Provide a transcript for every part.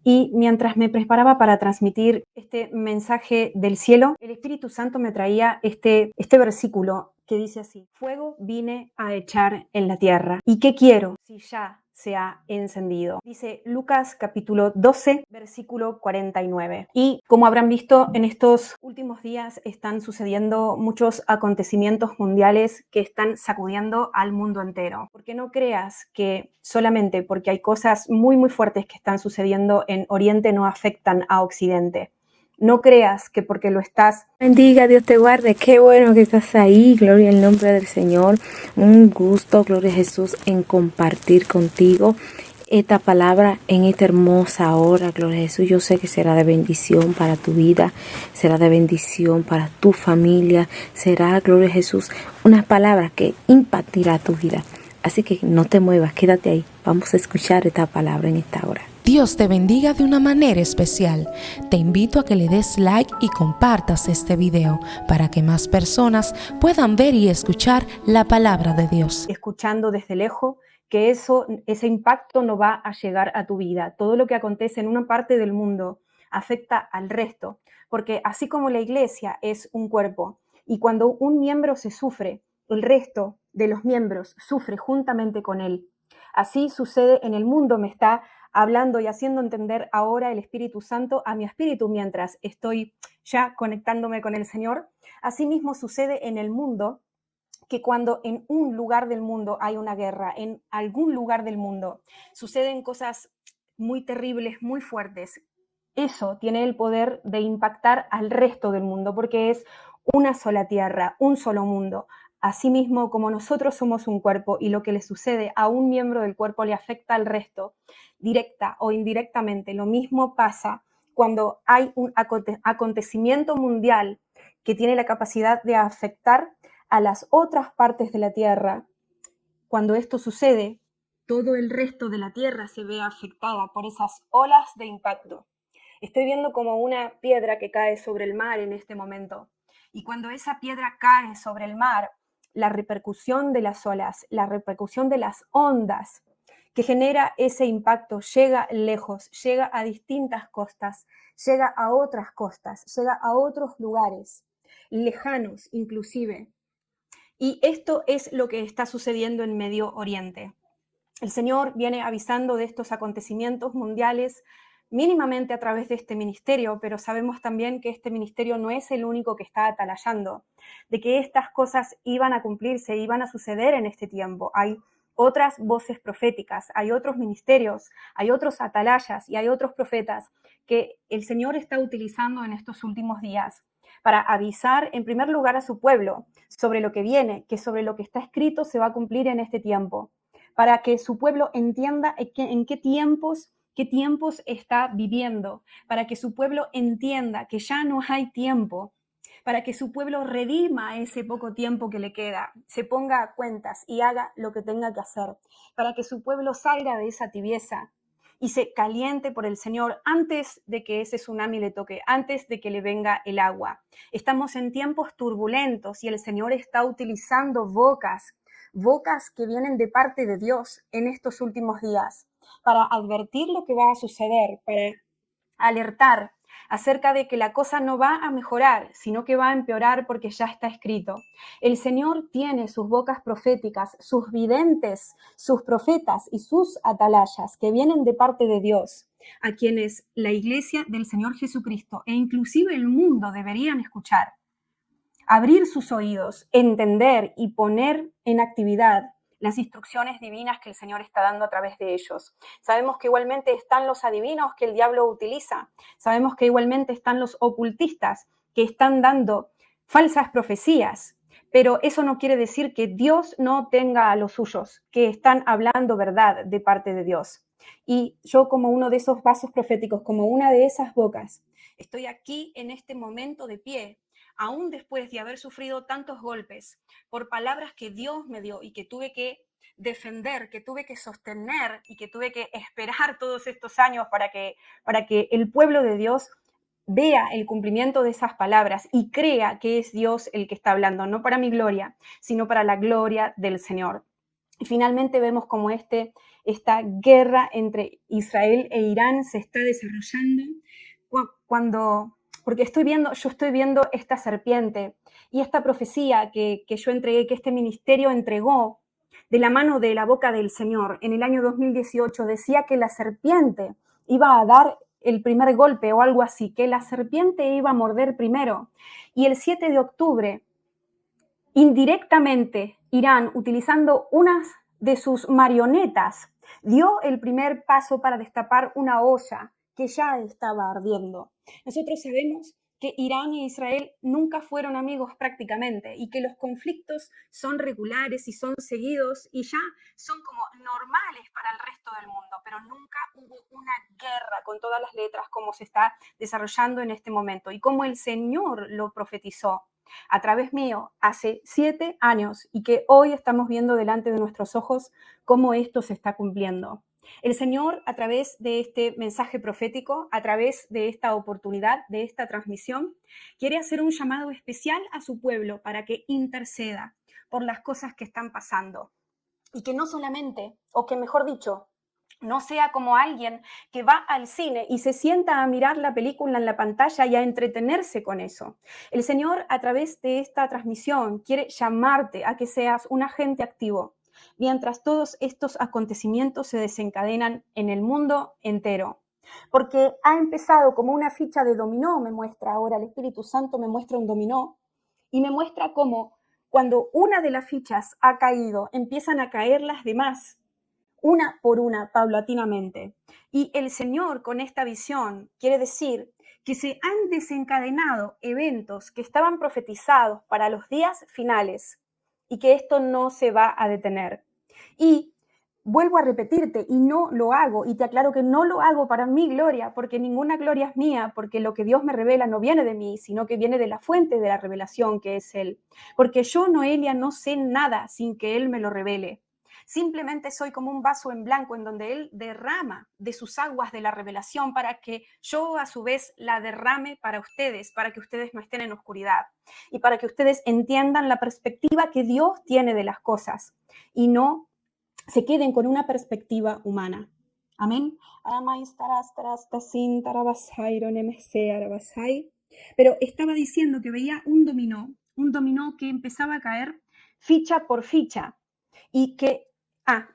Y mientras me preparaba para transmitir este mensaje del cielo, el Espíritu Santo me traía este versículo que dice así: fuego vine a echar en la tierra. ¿Y qué quiero si ya se ha encendido? Dice Lucas capítulo 12, versículo 49. Y como habrán visto, en estos últimos días están sucediendo muchos acontecimientos mundiales que están sacudiendo al mundo entero. Porque no creas que solamente porque hay cosas muy, muy fuertes que están sucediendo en Oriente no afectan a Occidente. No creas que porque lo estás... Bendiga, Dios te guarde, qué bueno que estás ahí, gloria al nombre del Señor. Un gusto, gloria a Jesús, en compartir contigo esta palabra en esta hermosa hora, gloria a Jesús. Yo sé que será de bendición para tu vida, será de bendición para tu familia, será, gloria a Jesús, una palabra que impactará tu vida. Así que no te muevas, quédate ahí, vamos a escuchar esta palabra en esta hora. Dios te bendiga de una manera especial. Te invito a que le des like y compartas este video para que más personas puedan ver y escuchar la palabra de Dios. Escuchando desde lejos, que ese impacto no va a llegar a tu vida. Todo lo que acontece en una parte del mundo afecta al resto, porque así como la iglesia es un cuerpo y cuando un miembro se sufre, el resto de los miembros sufre juntamente con él. Así sucede en el mundo, me está hablando y haciendo entender ahora el Espíritu Santo a mi espíritu mientras estoy ya conectándome con el Señor. Asimismo sucede en el mundo, que cuando en un lugar del mundo hay una guerra, en algún lugar del mundo suceden cosas muy terribles, muy fuertes, eso tiene el poder de impactar al resto del mundo, porque es una sola tierra, un solo mundo. Asimismo, como nosotros somos un cuerpo y lo que le sucede a un miembro del cuerpo le afecta al resto, directa o indirectamente, lo mismo pasa cuando hay un acontecimiento mundial que tiene la capacidad de afectar a las otras partes de la tierra. Cuando esto sucede, todo el resto de la tierra se ve afectada por esas olas de impacto. Estoy viendo como una piedra que cae sobre el mar en este momento. Y cuando esa piedra cae sobre el mar, la repercusión de las olas, la repercusión de las ondas que genera ese impacto llega lejos, llega a distintas costas, llega a otras costas, llega a otros lugares, lejanos inclusive. Y esto es lo que está sucediendo en Medio Oriente. El Señor viene avisando de estos acontecimientos mundiales mínimamente a través de este ministerio, pero sabemos también que este ministerio no es el único que está atalayando, de que estas cosas iban a cumplirse, iban a suceder en este tiempo. Hay otras voces proféticas, hay otros ministerios, hay otros atalayas y hay otros profetas que el Señor está utilizando en estos últimos días para avisar en primer lugar a su pueblo sobre lo que viene, que sobre lo que está escrito se va a cumplir en este tiempo, para que su pueblo entienda en qué tiempos está viviendo, para que su pueblo entienda que ya no hay tiempo, para que su pueblo redima ese poco tiempo que le queda, se ponga a cuentas y haga lo que tenga que hacer, para que su pueblo salga de esa tibieza y se caliente por el Señor antes de que ese tsunami le toque, antes de que le venga el agua. Estamos en tiempos turbulentos y el Señor está utilizando bocas que vienen de parte de Dios en estos últimos días para advertir lo que va a suceder, para alertar acerca de que la cosa no va a mejorar, sino que va a empeorar porque ya está escrito. El Señor tiene sus bocas proféticas, sus videntes, sus profetas y sus atalayas que vienen de parte de Dios, a quienes la iglesia del Señor Jesucristo e inclusive el mundo deberían escuchar. Abrir sus oídos, entender y poner en actividad las instrucciones divinas que el Señor está dando a través de ellos. Sabemos que igualmente están los adivinos que el diablo utiliza. Sabemos que igualmente están los ocultistas que están dando falsas profecías. Pero eso no quiere decir que Dios no tenga a los suyos, que están hablando verdad de parte de Dios. Y yo, como uno de esos vasos proféticos, como una de esas bocas, estoy aquí en este momento de pie, aún después de haber sufrido tantos golpes por palabras que Dios me dio y que tuve que defender, que tuve que sostener y que tuve que esperar todos estos años para que el pueblo de Dios vea el cumplimiento de esas palabras y crea que es Dios el que está hablando, no para mi gloria, sino para la gloria del Señor. Y finalmente vemos como este esta guerra entre Israel e Irán se está desarrollando porque yo estoy viendo esta serpiente y esta profecía que yo entregué, que este ministerio entregó de la mano de la boca del Señor en el año 2018, decía que la serpiente iba a dar el primer golpe o algo así, que la serpiente iba a morder primero. Y el 7 de octubre, indirectamente, Irán, utilizando unas de sus marionetas, dio el primer paso para destapar una olla que ya estaba ardiendo. Nosotros sabemos que Irán e Israel nunca fueron amigos prácticamente y que los conflictos son regulares y son seguidos y ya son como normales para el resto del mundo, pero nunca hubo una guerra con todas las letras como se está desarrollando en este momento y como el Señor lo profetizó a través mío hace 7 años y que hoy estamos viendo delante de nuestros ojos cómo esto se está cumpliendo. El Señor, a través de este mensaje profético, a través de esta oportunidad, de esta transmisión, quiere hacer un llamado especial a su pueblo para que interceda por las cosas que están pasando. Y que no solamente, o que mejor dicho, no sea como alguien que va al cine y se sienta a mirar la película en la pantalla y a entretenerse con eso. El Señor, a través de esta transmisión, quiere llamarte a que seas un agente activo, mientras todos estos acontecimientos se desencadenan en el mundo entero. Porque ha empezado como una ficha de dominó, me muestra ahora el Espíritu Santo, me muestra un dominó y me muestra cómo cuando una de las fichas ha caído, empiezan a caer las demás, una por una, paulatinamente. Y el Señor, con esta visión, quiere decir que se han desencadenado eventos que estaban profetizados para los días finales y que esto no se va a detener. Y vuelvo a repetirte, y no lo hago, y te aclaro que no lo hago para mi gloria, porque ninguna gloria es mía, porque lo que Dios me revela no viene de mí, sino que viene de la fuente de la revelación, que es Él. Porque yo, Noelia, no sé nada sin que Él me lo revele. Simplemente soy como un vaso en blanco en donde Él derrama de sus aguas de la revelación para que yo a su vez la derrame para ustedes, para que ustedes no estén en oscuridad y para que ustedes entiendan la perspectiva que Dios tiene de las cosas y no se queden con una perspectiva humana. Amén. Pero estaba diciendo que veía un dominó que empezaba a caer ficha por ficha y que,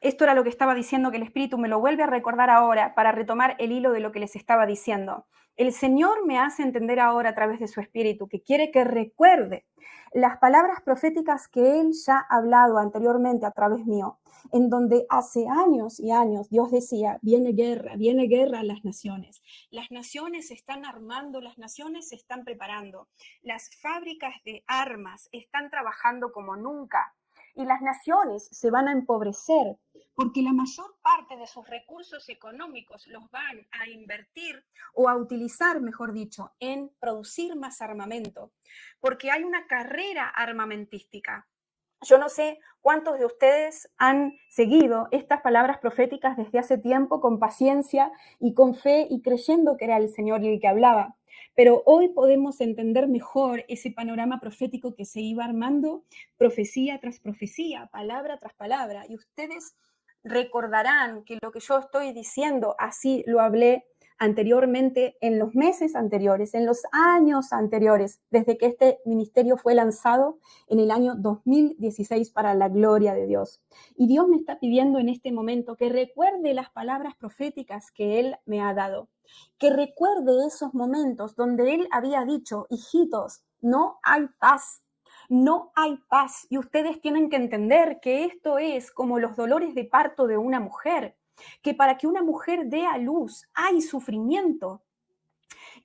esto era lo que estaba diciendo, que el Espíritu me lo vuelve a recordar ahora para retomar el hilo de lo que les estaba diciendo. El Señor me hace entender ahora a través de su Espíritu que quiere que recuerde las palabras proféticas que Él ya ha hablado anteriormente a través mío, en donde hace años y años Dios decía, viene guerra a las naciones. Las naciones se están armando, las naciones se están preparando, las fábricas de armas están trabajando como nunca. Y las naciones se van a empobrecer porque la mayor parte de sus recursos económicos los van a invertir o a utilizar, mejor dicho, en producir más armamento, porque hay una carrera armamentística. Yo no sé cuántos de ustedes han seguido estas palabras proféticas desde hace tiempo con paciencia y con fe y creyendo que era el Señor el que hablaba. Pero hoy podemos entender mejor ese panorama profético que se iba armando, profecía tras profecía, palabra tras palabra. Y ustedes recordarán que lo que yo estoy diciendo, así lo hablé anteriormente, en los meses anteriores, en los años anteriores, desde que este ministerio fue lanzado en el año 2016 para la gloria de Dios. Y Dios me está pidiendo en este momento que recuerde las palabras proféticas que Él me ha dado, que recuerde esos momentos donde Él había dicho, hijitos, no hay paz. No hay paz y ustedes tienen que entender que esto es como los dolores de parto de una mujer, que para que una mujer dé a luz hay sufrimiento.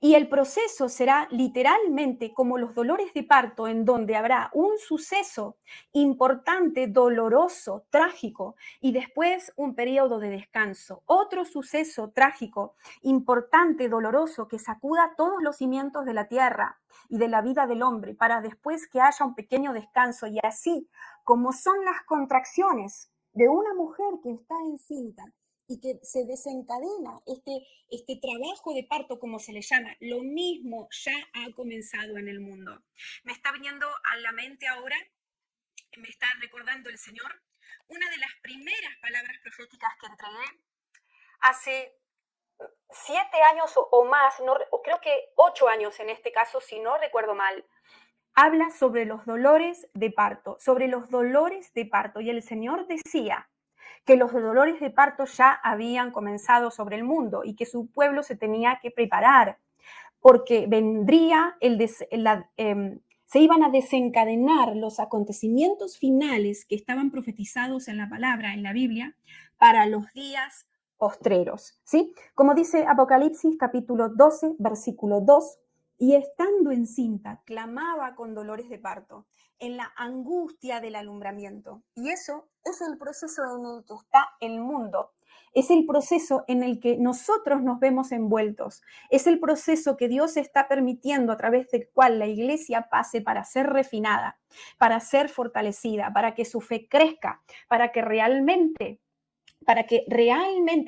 Y el proceso será literalmente como los dolores de parto, en donde habrá un suceso importante, doloroso, trágico, y después un periodo de descanso. Otro suceso trágico, importante, doloroso, que sacuda todos los cimientos de la tierra y de la vida del hombre, para después que haya un pequeño descanso. Y así como son las contracciones de una mujer que está encinta, y que se desencadena este trabajo de parto, como se le llama, lo mismo ya ha comenzado en el mundo. Me está viniendo a la mente ahora, me está recordando el Señor, una de las primeras palabras proféticas que entregué hace 7 años o más, o creo que 8 años en este caso, si no recuerdo mal. Habla sobre los dolores de parto, sobre los dolores de parto. Y el Señor decía que los dolores de parto ya habían comenzado sobre el mundo y que su pueblo se tenía que preparar, porque vendría se iban a desencadenar los acontecimientos finales que estaban profetizados en la palabra, en la Biblia, para los días postreros, ¿sí? Como dice Apocalipsis capítulo 12, versículo 2, y estando encinta, clamaba con dolores de parto, en la angustia del alumbramiento. Y eso es el proceso en el que está el mundo. Es el proceso en el que nosotros nos vemos envueltos. Es el proceso que Dios está permitiendo a través del cual la iglesia pase para ser refinada, para ser fortalecida, para que su fe crezca, para que realmente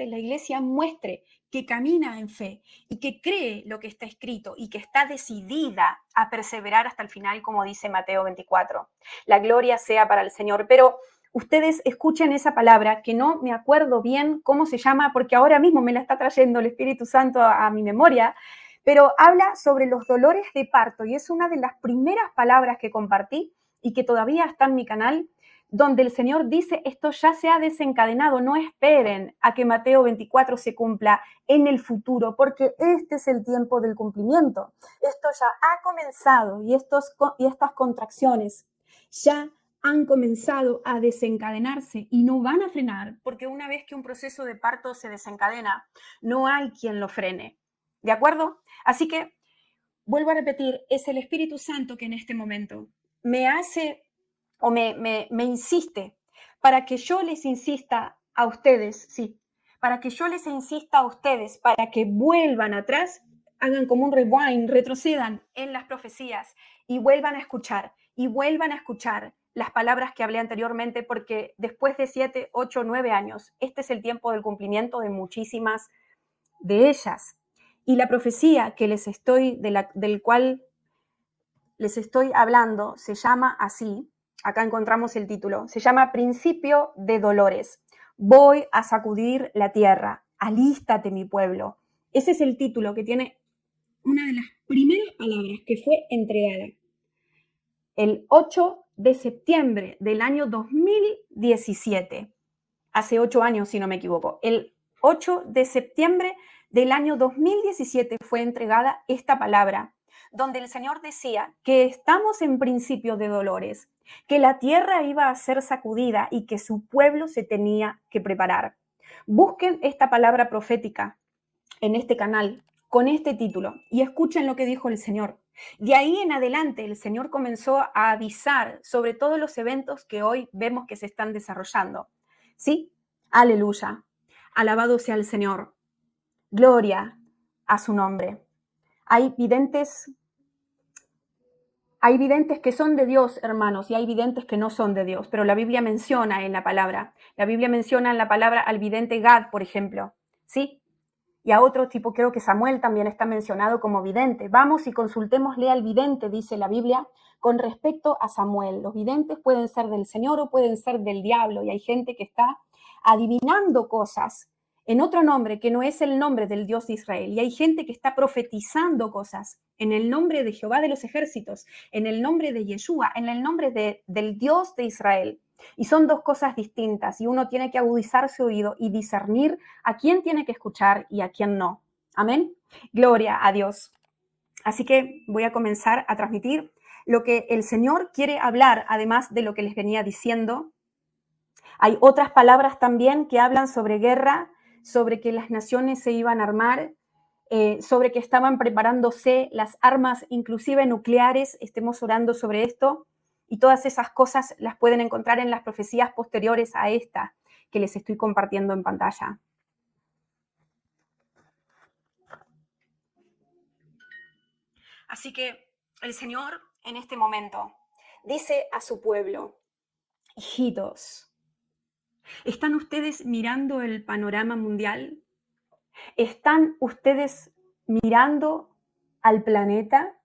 la iglesia muestre que camina en fe y que cree lo que está escrito y que está decidida a perseverar hasta el final, como dice Mateo 24. La gloria sea para el Señor. Pero ustedes escuchen esa palabra, que no me acuerdo bien cómo se llama, porque ahora mismo me la está trayendo el Espíritu Santo a mi memoria, pero habla sobre los dolores de parto y es una de las primeras palabras que compartí y que todavía está en mi canal, donde el Señor dice, esto ya se ha desencadenado, no esperen a que Mateo 24 se cumpla en el futuro, porque este es el tiempo del cumplimiento. Esto ya ha comenzado y estas contracciones ya han comenzado a desencadenarse y no van a frenar, porque una vez que un proceso de parto se desencadena, no hay quien lo frene. ¿De acuerdo? Así que, vuelvo a repetir, es el Espíritu Santo que en este momento me hace o me insiste para que yo les insista a ustedes, sí, para que yo les insista a ustedes, para que vuelvan atrás, hagan como un rewind, retrocedan en las profecías y vuelvan a escuchar las palabras que hablé anteriormente, porque después de 7, 8, 9 años, este es el tiempo del cumplimiento de muchísimas de ellas. Y la profecía que del cual les estoy hablando se llama así, acá encontramos el título, se llama Principio de Dolores. Voy a sacudir la tierra, alístate mi pueblo. Ese es el título que tiene una de las primeras palabras que fue entregada el 8 de septiembre del año 2017, hace 8 años si no me equivoco. El 8 de septiembre del año 2017 fue entregada esta palabra, donde el Señor decía que estamos en principio de dolores, que la tierra iba a ser sacudida y que su pueblo se tenía que preparar. Busquen esta palabra profética en este canal con este título y escuchen lo que dijo el Señor. De ahí en adelante el Señor comenzó a avisar sobre todos los eventos que hoy vemos que se están desarrollando. ¿Sí? Aleluya. Alabado sea el Señor. Gloria a su nombre. Hay videntes que son de Dios, hermanos, y hay videntes que no son de Dios, pero la Biblia menciona en la palabra al vidente Gad, por ejemplo, ¿sí? Y a otro tipo, creo que Samuel también está mencionado como vidente. Vamos y consultémosle al vidente, dice la Biblia, con respecto a Samuel. Los videntes pueden ser del Señor o pueden ser del diablo, y hay gente que está adivinando cosas en otro nombre que no es el nombre del Dios de Israel. Y hay gente que está profetizando cosas en el nombre de Jehová de los ejércitos, en el nombre de Yeshua, en el nombre del Dios de Israel. Y son dos cosas distintas y uno tiene que agudizar su oído y discernir a quién tiene que escuchar y a quién no. Amén. Gloria a Dios. Así que voy a comenzar a transmitir lo que el Señor quiere hablar, además de lo que les venía diciendo. Hay otras palabras también que hablan sobre guerra, sobre que las naciones se iban a armar, sobre que estaban preparándose las armas, inclusive nucleares. Estemos orando sobre esto. Y todas esas cosas las pueden encontrar en las profecías posteriores a esta que les estoy compartiendo en pantalla. Así que el Señor en este momento dice a su pueblo: hijitos, ¿están ustedes mirando el panorama mundial? ¿Están ustedes mirando al planeta?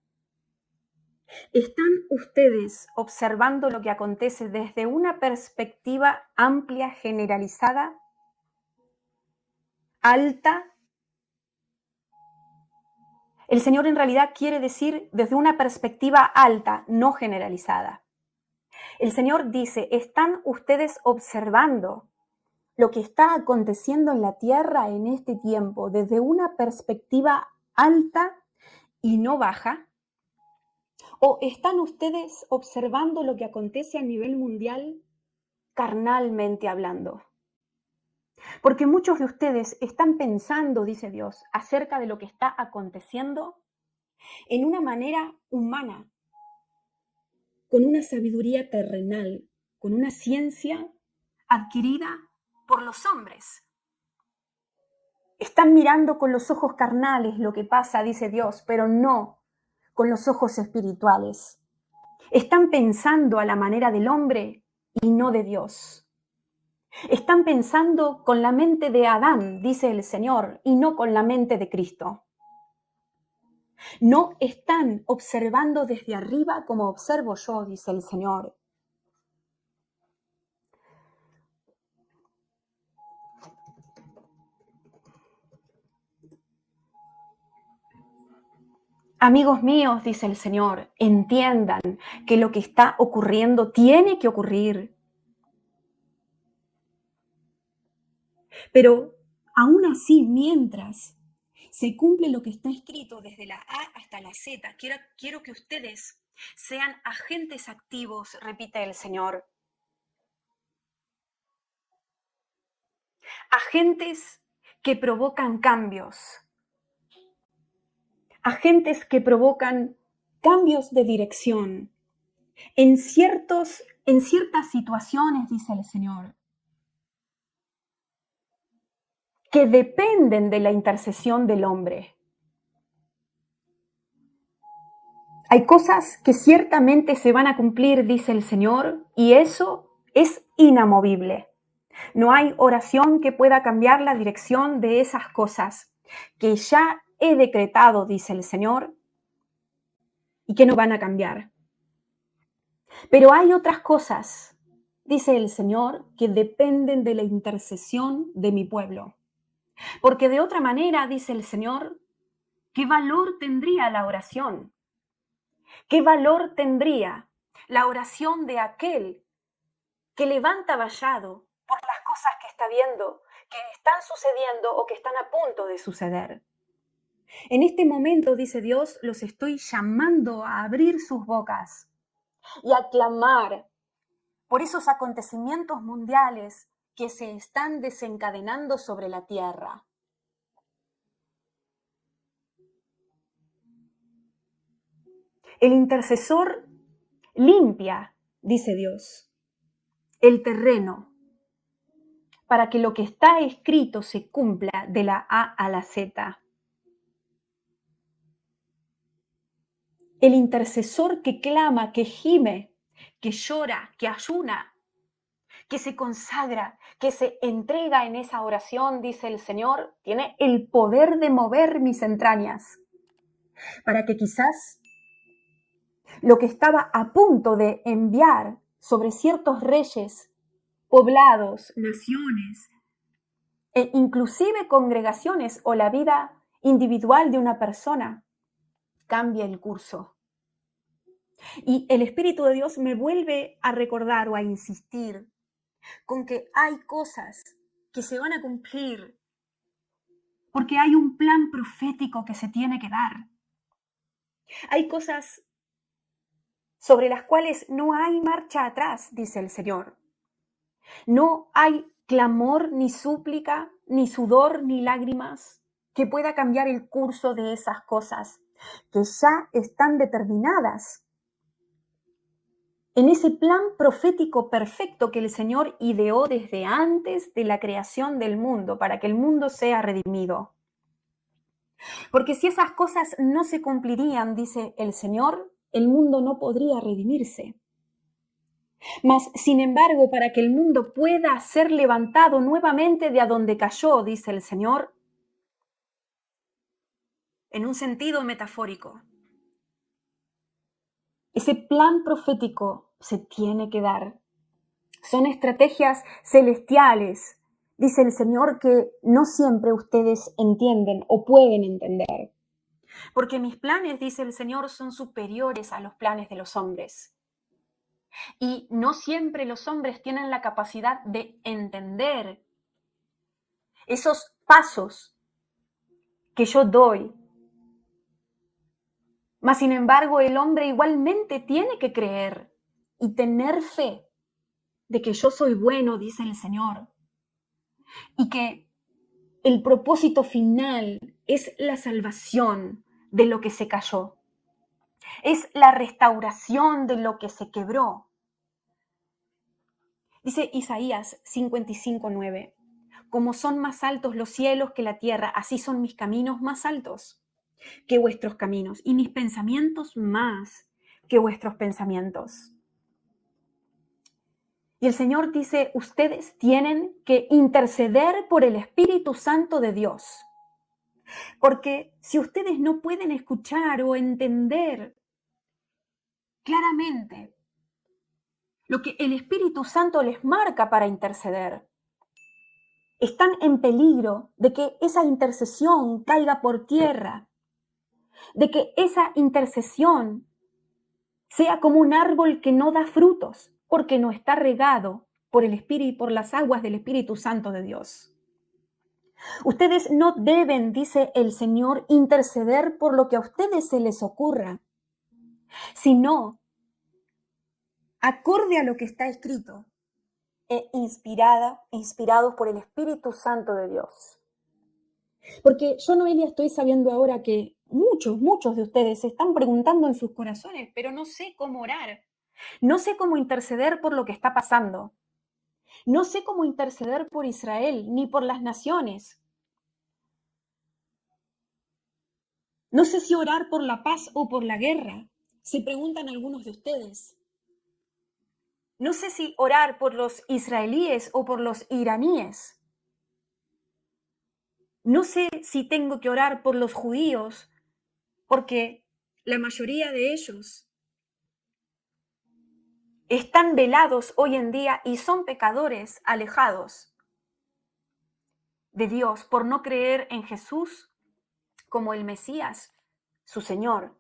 ¿Están ustedes observando lo que acontece desde una perspectiva amplia, generalizada, alta? El Señor en realidad quiere decir desde una perspectiva alta, no generalizada. El Señor dice, ¿están ustedes observando lo que está aconteciendo en la tierra en este tiempo desde una perspectiva alta y no baja? ¿O están ustedes observando lo que acontece a nivel mundial carnalmente hablando? Porque muchos de ustedes están pensando, dice Dios, acerca de lo que está aconteciendo en una manera humana, con una sabiduría terrenal, con una ciencia adquirida por los hombres. Están mirando con los ojos carnales lo que pasa, dice Dios, pero no con los ojos espirituales. Están pensando a la manera del hombre y no de Dios. Están pensando con la mente de Adán, dice el Señor, y no con la mente de Cristo. No están observando desde arriba como observo yo, dice el Señor. Amigos míos, dice el Señor, entiendan que lo que está ocurriendo tiene que ocurrir. Pero aún así, mientras se cumple lo que está escrito desde la A hasta la Z, quiero que ustedes sean agentes activos, repite el Señor. Agentes que provocan cambios. Agentes que provocan cambios de dirección. En ciertas situaciones, dice el Señor, que dependen de la intercesión del hombre. Hay cosas que ciertamente se van a cumplir, dice el Señor, y eso es inamovible. No hay oración que pueda cambiar la dirección de esas cosas que ya he decretado, dice el Señor, y que no van a cambiar. Pero hay otras cosas, dice el Señor, que dependen de la intercesión de mi pueblo. Porque de otra manera, dice el Señor, ¿qué valor tendría la oración? ¿Qué valor tendría la oración de aquel que levanta vallado por las cosas que está viendo, que están sucediendo o que están a punto de suceder? En este momento, dice Dios, los estoy llamando a abrir sus bocas y a clamar por esos acontecimientos mundiales que se están desencadenando sobre la tierra. El intercesor limpia, dice Dios, el terreno para que lo que está escrito se cumpla de la A a la Z. El intercesor que clama, que gime, que llora, que ayuna, que se consagra, que se entrega en esa oración, dice el Señor, tiene el poder de mover mis entrañas para que quizás lo que estaba a punto de enviar sobre ciertos reyes, poblados, naciones, e inclusive congregaciones o la vida individual de una persona, cambie el curso. Y el Espíritu de Dios me vuelve a recordar o a insistir con que hay cosas que se van a cumplir porque hay un plan profético que se tiene que dar. Hay cosas sobre las cuales no hay marcha atrás, dice el Señor. No hay clamor, ni súplica, ni sudor, ni lágrimas que pueda cambiar el curso de esas cosas que ya están determinadas en ese plan profético perfecto que el Señor ideó desde antes de la creación del mundo para que el mundo sea redimido. Porque si esas cosas no se cumplirían, dice el Señor, el mundo no podría redimirse. Mas, sin embargo, para que el mundo pueda ser levantado nuevamente de a donde cayó, dice el Señor, en un sentido metafórico, Ese plan profético se tiene que dar. Son estrategias celestiales, dice el Señor, que no siempre ustedes entienden o pueden entender. Porque mis planes, dice el Señor, son superiores a los planes de los hombres. Y no siempre los hombres tienen la capacidad de entender esos pasos que yo doy. Mas, sin embargo, el hombre igualmente tiene que creer y tener fe de que yo soy bueno, dice el Señor, y que el propósito final es la salvación de lo que se cayó, es la restauración de lo que se quebró. Dice Isaías 55:9, como son más altos los cielos que la tierra, así son mis caminos más altos que vuestros caminos y mis pensamientos más que vuestros pensamientos. Y el Señor dice, ustedes tienen que interceder por el Espíritu Santo de Dios. Porque si ustedes no pueden escuchar o entender claramente lo que el Espíritu Santo les marca para interceder, están en peligro de que esa intercesión caiga por tierra, de que esa intercesión sea como un árbol que no da frutos, porque no está regado por el Espíritu, por las aguas del Espíritu Santo de Dios. Ustedes no deben, dice el Señor, interceder por lo que a ustedes se les ocurra, sino acorde a lo que está escrito e inspirados por el Espíritu Santo de Dios. Porque yo, Noelia, estoy sabiendo ahora que muchos de ustedes se están preguntando en sus corazones, pero no sé cómo orar, no sé cómo interceder por lo que está pasando, no sé cómo interceder por Israel ni por las naciones. No sé si orar por la paz o por la guerra, se preguntan algunos de ustedes. No sé si orar por los israelíes o por los iraníes. No sé si tengo que orar por los judíos, porque la mayoría de ellos están velados hoy en día y son pecadores alejados de Dios por no creer en Jesús como el Mesías, su Señor.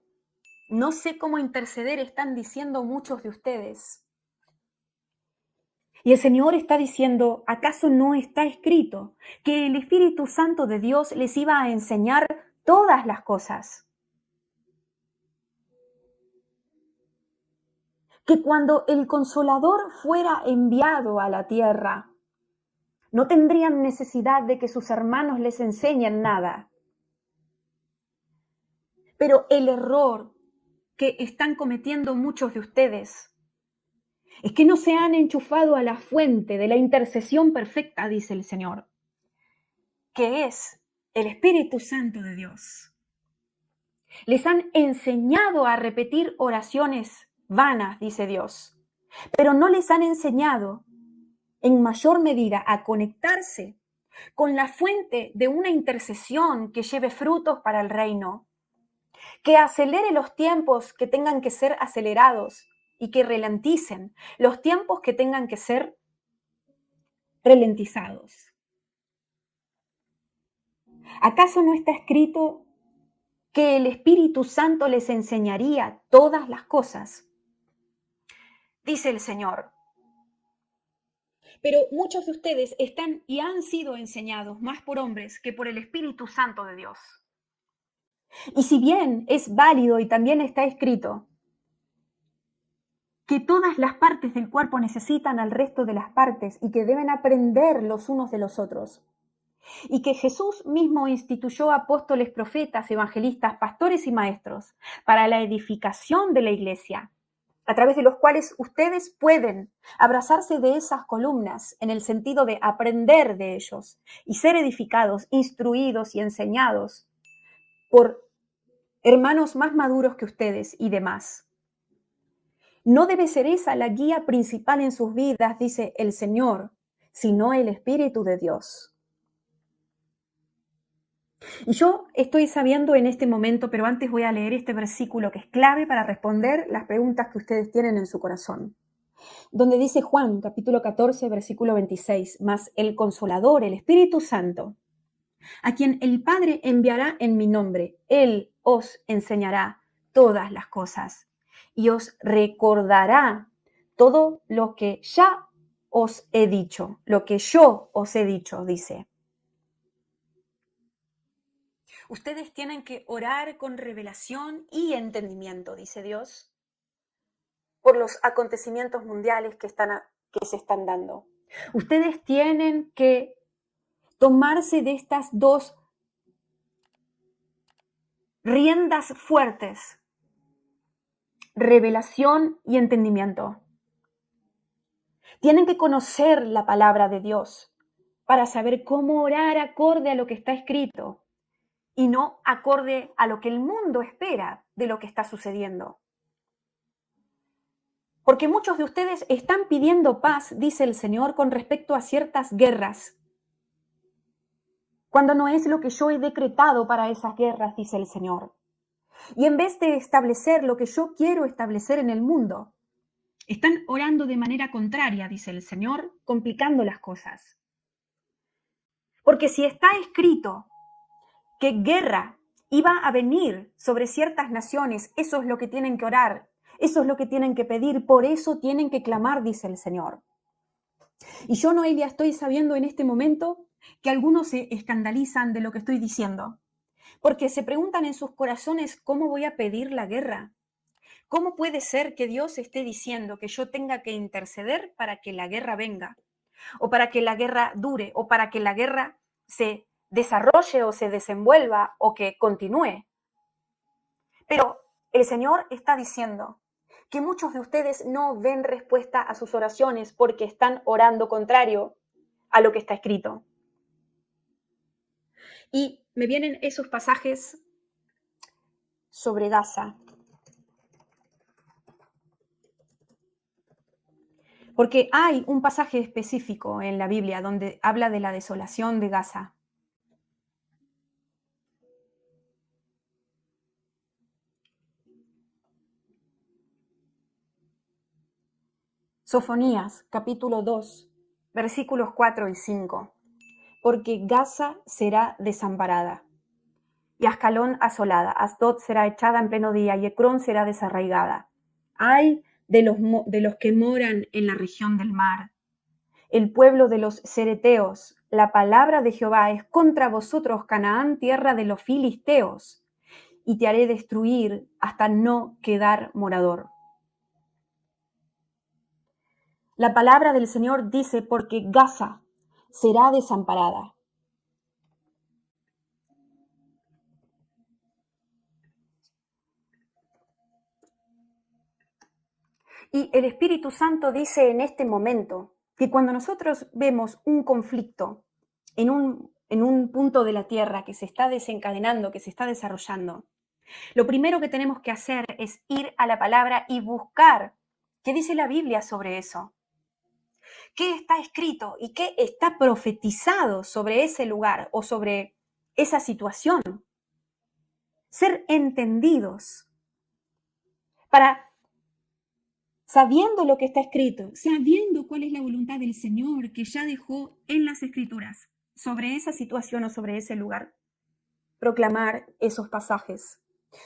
No sé cómo interceder, están diciendo muchos de ustedes. Y el Señor está diciendo, ¿acaso no está escrito que el Espíritu Santo de Dios les iba a enseñar todas las cosas? Que cuando el Consolador fuera enviado a la tierra, no tendrían necesidad de que sus hermanos les enseñen nada. Pero el error que están cometiendo muchos de ustedes es que no se han enchufado a la fuente de la intercesión perfecta, dice el Señor, que es el Espíritu Santo de Dios. Les han enseñado a repetir oraciones vanas, dice Dios, pero no les han enseñado en mayor medida a conectarse con la fuente de una intercesión que lleve frutos para el reino, que acelere los tiempos que tengan que ser acelerados y que ralenticen los tiempos que tengan que ser ralentizados. ¿Acaso no está escrito que el Espíritu Santo les enseñaría todas las cosas? Dice el Señor. Pero muchos de ustedes están y han sido enseñados más por hombres que por el Espíritu Santo de Dios. Y si bien es válido y también está escrito que todas las partes del cuerpo necesitan al resto de las partes y que deben aprender los unos de los otros, y que Jesús mismo instituyó apóstoles, profetas, evangelistas, pastores y maestros para la edificación de la iglesia, a través de los cuales ustedes pueden abrazarse de esas columnas en el sentido de aprender de ellos y ser edificados, instruidos y enseñados por hermanos más maduros que ustedes y demás. No debe ser esa la guía principal en sus vidas, dice el Señor, sino el Espíritu de Dios. Y yo estoy sabiendo en este momento, pero antes voy a leer este versículo que es clave para responder las preguntas que ustedes tienen en su corazón. Donde dice Juan, capítulo 14, versículo 26, mas el Consolador, el Espíritu Santo, a quien el Padre enviará en mi nombre, Él os enseñará todas las cosas y os recordará todo lo que ya os he dicho, lo que yo os he dicho, dice. Ustedes tienen que orar con revelación y entendimiento, dice Dios, por los acontecimientos mundiales que se están dando. Ustedes tienen que tomarse de estas dos riendas fuertes, revelación y entendimiento. Tienen que conocer la palabra de Dios para saber cómo orar acorde a lo que está escrito y no acorde a lo que el mundo espera de lo que está sucediendo. Porque muchos de ustedes están pidiendo paz, dice el Señor, con respecto a ciertas guerras, cuando no es lo que yo he decretado para esas guerras, dice el Señor. Y en vez de establecer lo que yo quiero establecer en el mundo, están orando de manera contraria, dice el Señor, complicando las cosas. Porque si está escrito que guerra iba a venir sobre ciertas naciones, eso es lo que tienen que orar, eso es lo que tienen que pedir, por eso tienen que clamar, dice el Señor. Y yo, Noelia, estoy sabiendo en este momento que algunos se escandalizan de lo que estoy diciendo, porque se preguntan en sus corazones, ¿cómo voy a pedir la guerra? ¿Cómo puede ser que Dios esté diciendo que yo tenga que interceder para que la guerra venga? O para que la guerra dure, o para que la guerra se desarrolle o se desenvuelva o que continúe. Pero el Señor está diciendo que muchos de ustedes no ven respuesta a sus oraciones porque están orando contrario a lo que está escrito. Y me vienen esos pasajes sobre Gaza. Porque hay un pasaje específico en la Biblia donde habla de la desolación de Gaza. Sofonías, capítulo 2, versículos 4 y 5. Porque Gaza será desamparada, y Ascalón asolada, Asdod será echada en pleno día, y Ecrón será desarraigada. Ay de los que moran en la región del mar, el pueblo de los cereteos. La palabra de Jehová es contra vosotros, Canaán, tierra de los filisteos, y te haré destruir hasta no quedar morador. La palabra del Señor dice, porque Gaza será desamparada. Y el Espíritu Santo dice en este momento que cuando nosotros vemos un conflicto en un punto de la tierra que se está desencadenando, que se está desarrollando, lo primero que tenemos que hacer es ir a la palabra y buscar qué dice la Biblia sobre eso. ¿Qué está escrito y qué está profetizado sobre ese lugar o sobre esa situación? Ser entendidos para, sabiendo lo que está escrito, sabiendo cuál es la voluntad del Señor que ya dejó en las Escrituras sobre esa situación o sobre ese lugar, proclamar esos pasajes,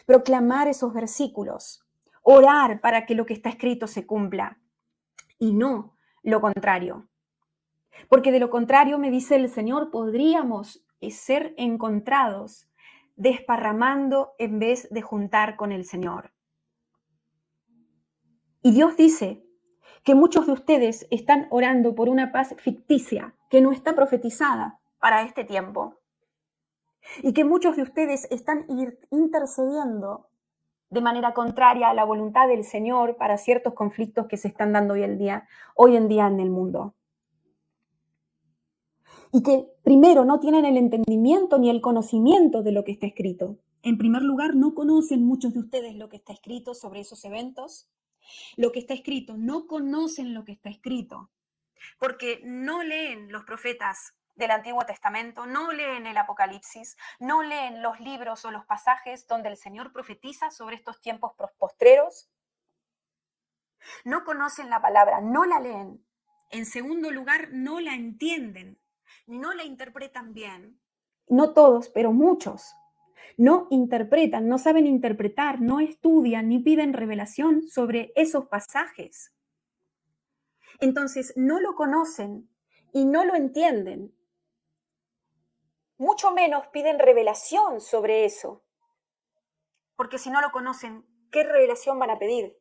proclamar esos versículos, orar para que lo que está escrito se cumpla y no lo contrario. Porque de lo contrario, me dice el Señor, podríamos ser encontrados desparramando en vez de juntar con el Señor. Y Dios dice que muchos de ustedes están orando por una paz ficticia que no está profetizada para este tiempo. Y que muchos de ustedes están intercediendo de manera contraria a la voluntad del Señor para ciertos conflictos que se están dando hoy en día en el mundo. Y que primero no tienen el entendimiento ni el conocimiento de lo que está escrito. En primer lugar, no conocen muchos de ustedes lo que está escrito sobre esos eventos. Lo que está escrito, no conocen lo que está escrito, porque no leen los profetas del Antiguo Testamento, no leen el Apocalipsis, no leen los libros o los pasajes donde el Señor profetiza sobre estos tiempos postreros, no conocen la palabra, no la leen. En segundo lugar, no la entienden, no la interpretan bien. No todos, pero muchos. No interpretan, no saben interpretar, no estudian ni piden revelación sobre esos pasajes. Entonces, no lo conocen y no lo entienden. Mucho menos piden revelación sobre eso. Porque si no lo conocen, ¿qué revelación van a pedir?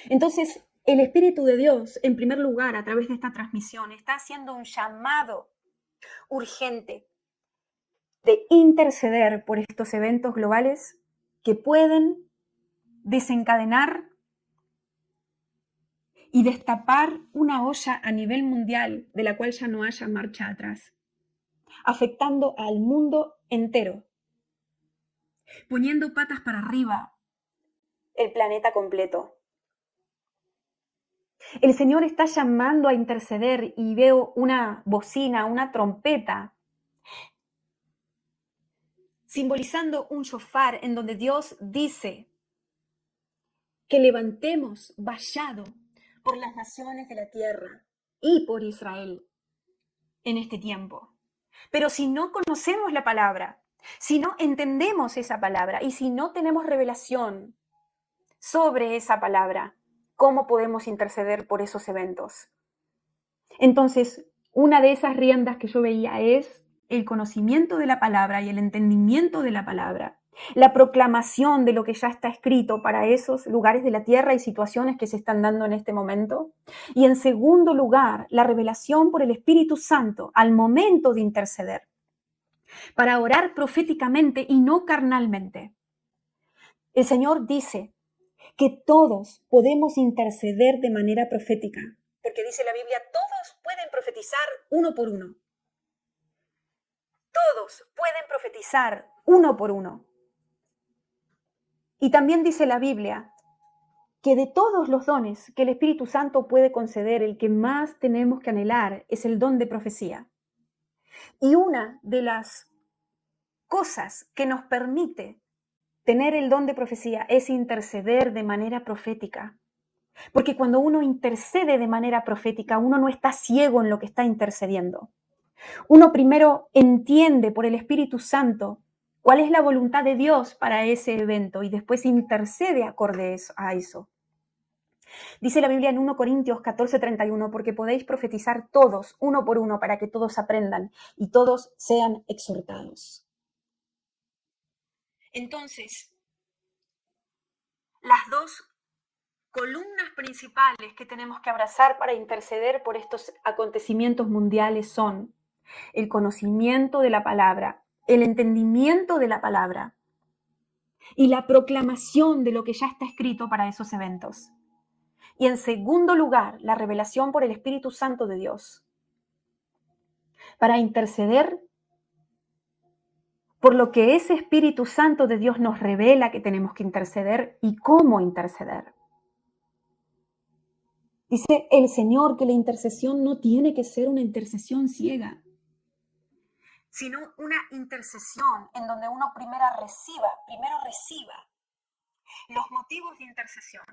Entonces, el Espíritu de Dios, en primer lugar, a través de esta transmisión, está haciendo un llamado urgente de interceder por estos eventos globales que pueden desencadenar y destapar una olla a nivel mundial de la cual ya no haya marcha atrás, afectando al mundo entero, poniendo patas para arriba el planeta completo. El Señor está llamando a interceder y veo una bocina, una trompeta, simbolizando un shofar en donde Dios dice que levantemos vallado por las naciones de la tierra y por Israel en este tiempo. Pero si no conocemos la palabra, si no entendemos esa palabra y si no tenemos revelación sobre esa palabra, ¿cómo podemos interceder por esos eventos? Entonces, una de esas riendas que yo veía es el conocimiento de la palabra y el entendimiento de la palabra, la proclamación de lo que ya está escrito para esos lugares de la tierra y situaciones que se están dando en este momento. Y en segundo lugar, la revelación por el Espíritu Santo al momento de interceder, para orar proféticamente y no carnalmente. El Señor dice que todos podemos interceder de manera profética, porque dice la Biblia, todos pueden profetizar uno por uno. Todos pueden profetizar uno por uno. Y también dice la Biblia que de todos los dones que el Espíritu Santo puede conceder, el que más tenemos que anhelar es el don de profecía. Y una de las cosas que nos permite tener el don de profecía es interceder de manera profética. Porque cuando uno intercede de manera profética, uno no está ciego en lo que está intercediendo. Uno primero entiende por el Espíritu Santo cuál es la voluntad de Dios para ese evento y después intercede acorde a eso. Dice la Biblia en 1 Corintios 14:31, porque podéis profetizar todos, uno por uno, para que todos aprendan y todos sean exhortados. Entonces, las dos columnas principales que tenemos que abrazar para interceder por estos acontecimientos mundiales son el conocimiento de la palabra, el entendimiento de la palabra y la proclamación de lo que ya está escrito para esos eventos. Y en segundo lugar, la revelación por el Espíritu Santo de Dios para interceder por lo que ese Espíritu Santo de Dios nos revela que tenemos que interceder y cómo interceder. Dice el Señor que la intercesión no tiene que ser una intercesión ciega, sino una intercesión en donde uno primero reciba los motivos de intercesión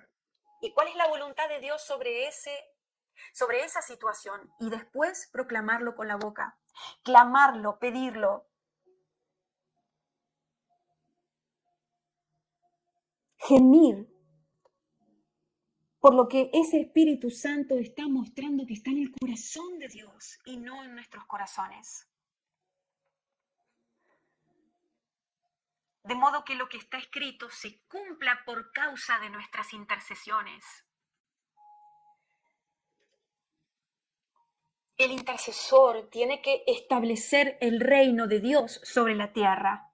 y cuál es la voluntad de Dios sobre esa situación y después proclamarlo con la boca, clamarlo, pedirlo, gemir por lo que ese Espíritu Santo está mostrando que está en el corazón de Dios y no en nuestros corazones. De modo que lo que está escrito se cumpla por causa de nuestras intercesiones. El intercesor tiene que establecer el reino de Dios sobre la tierra.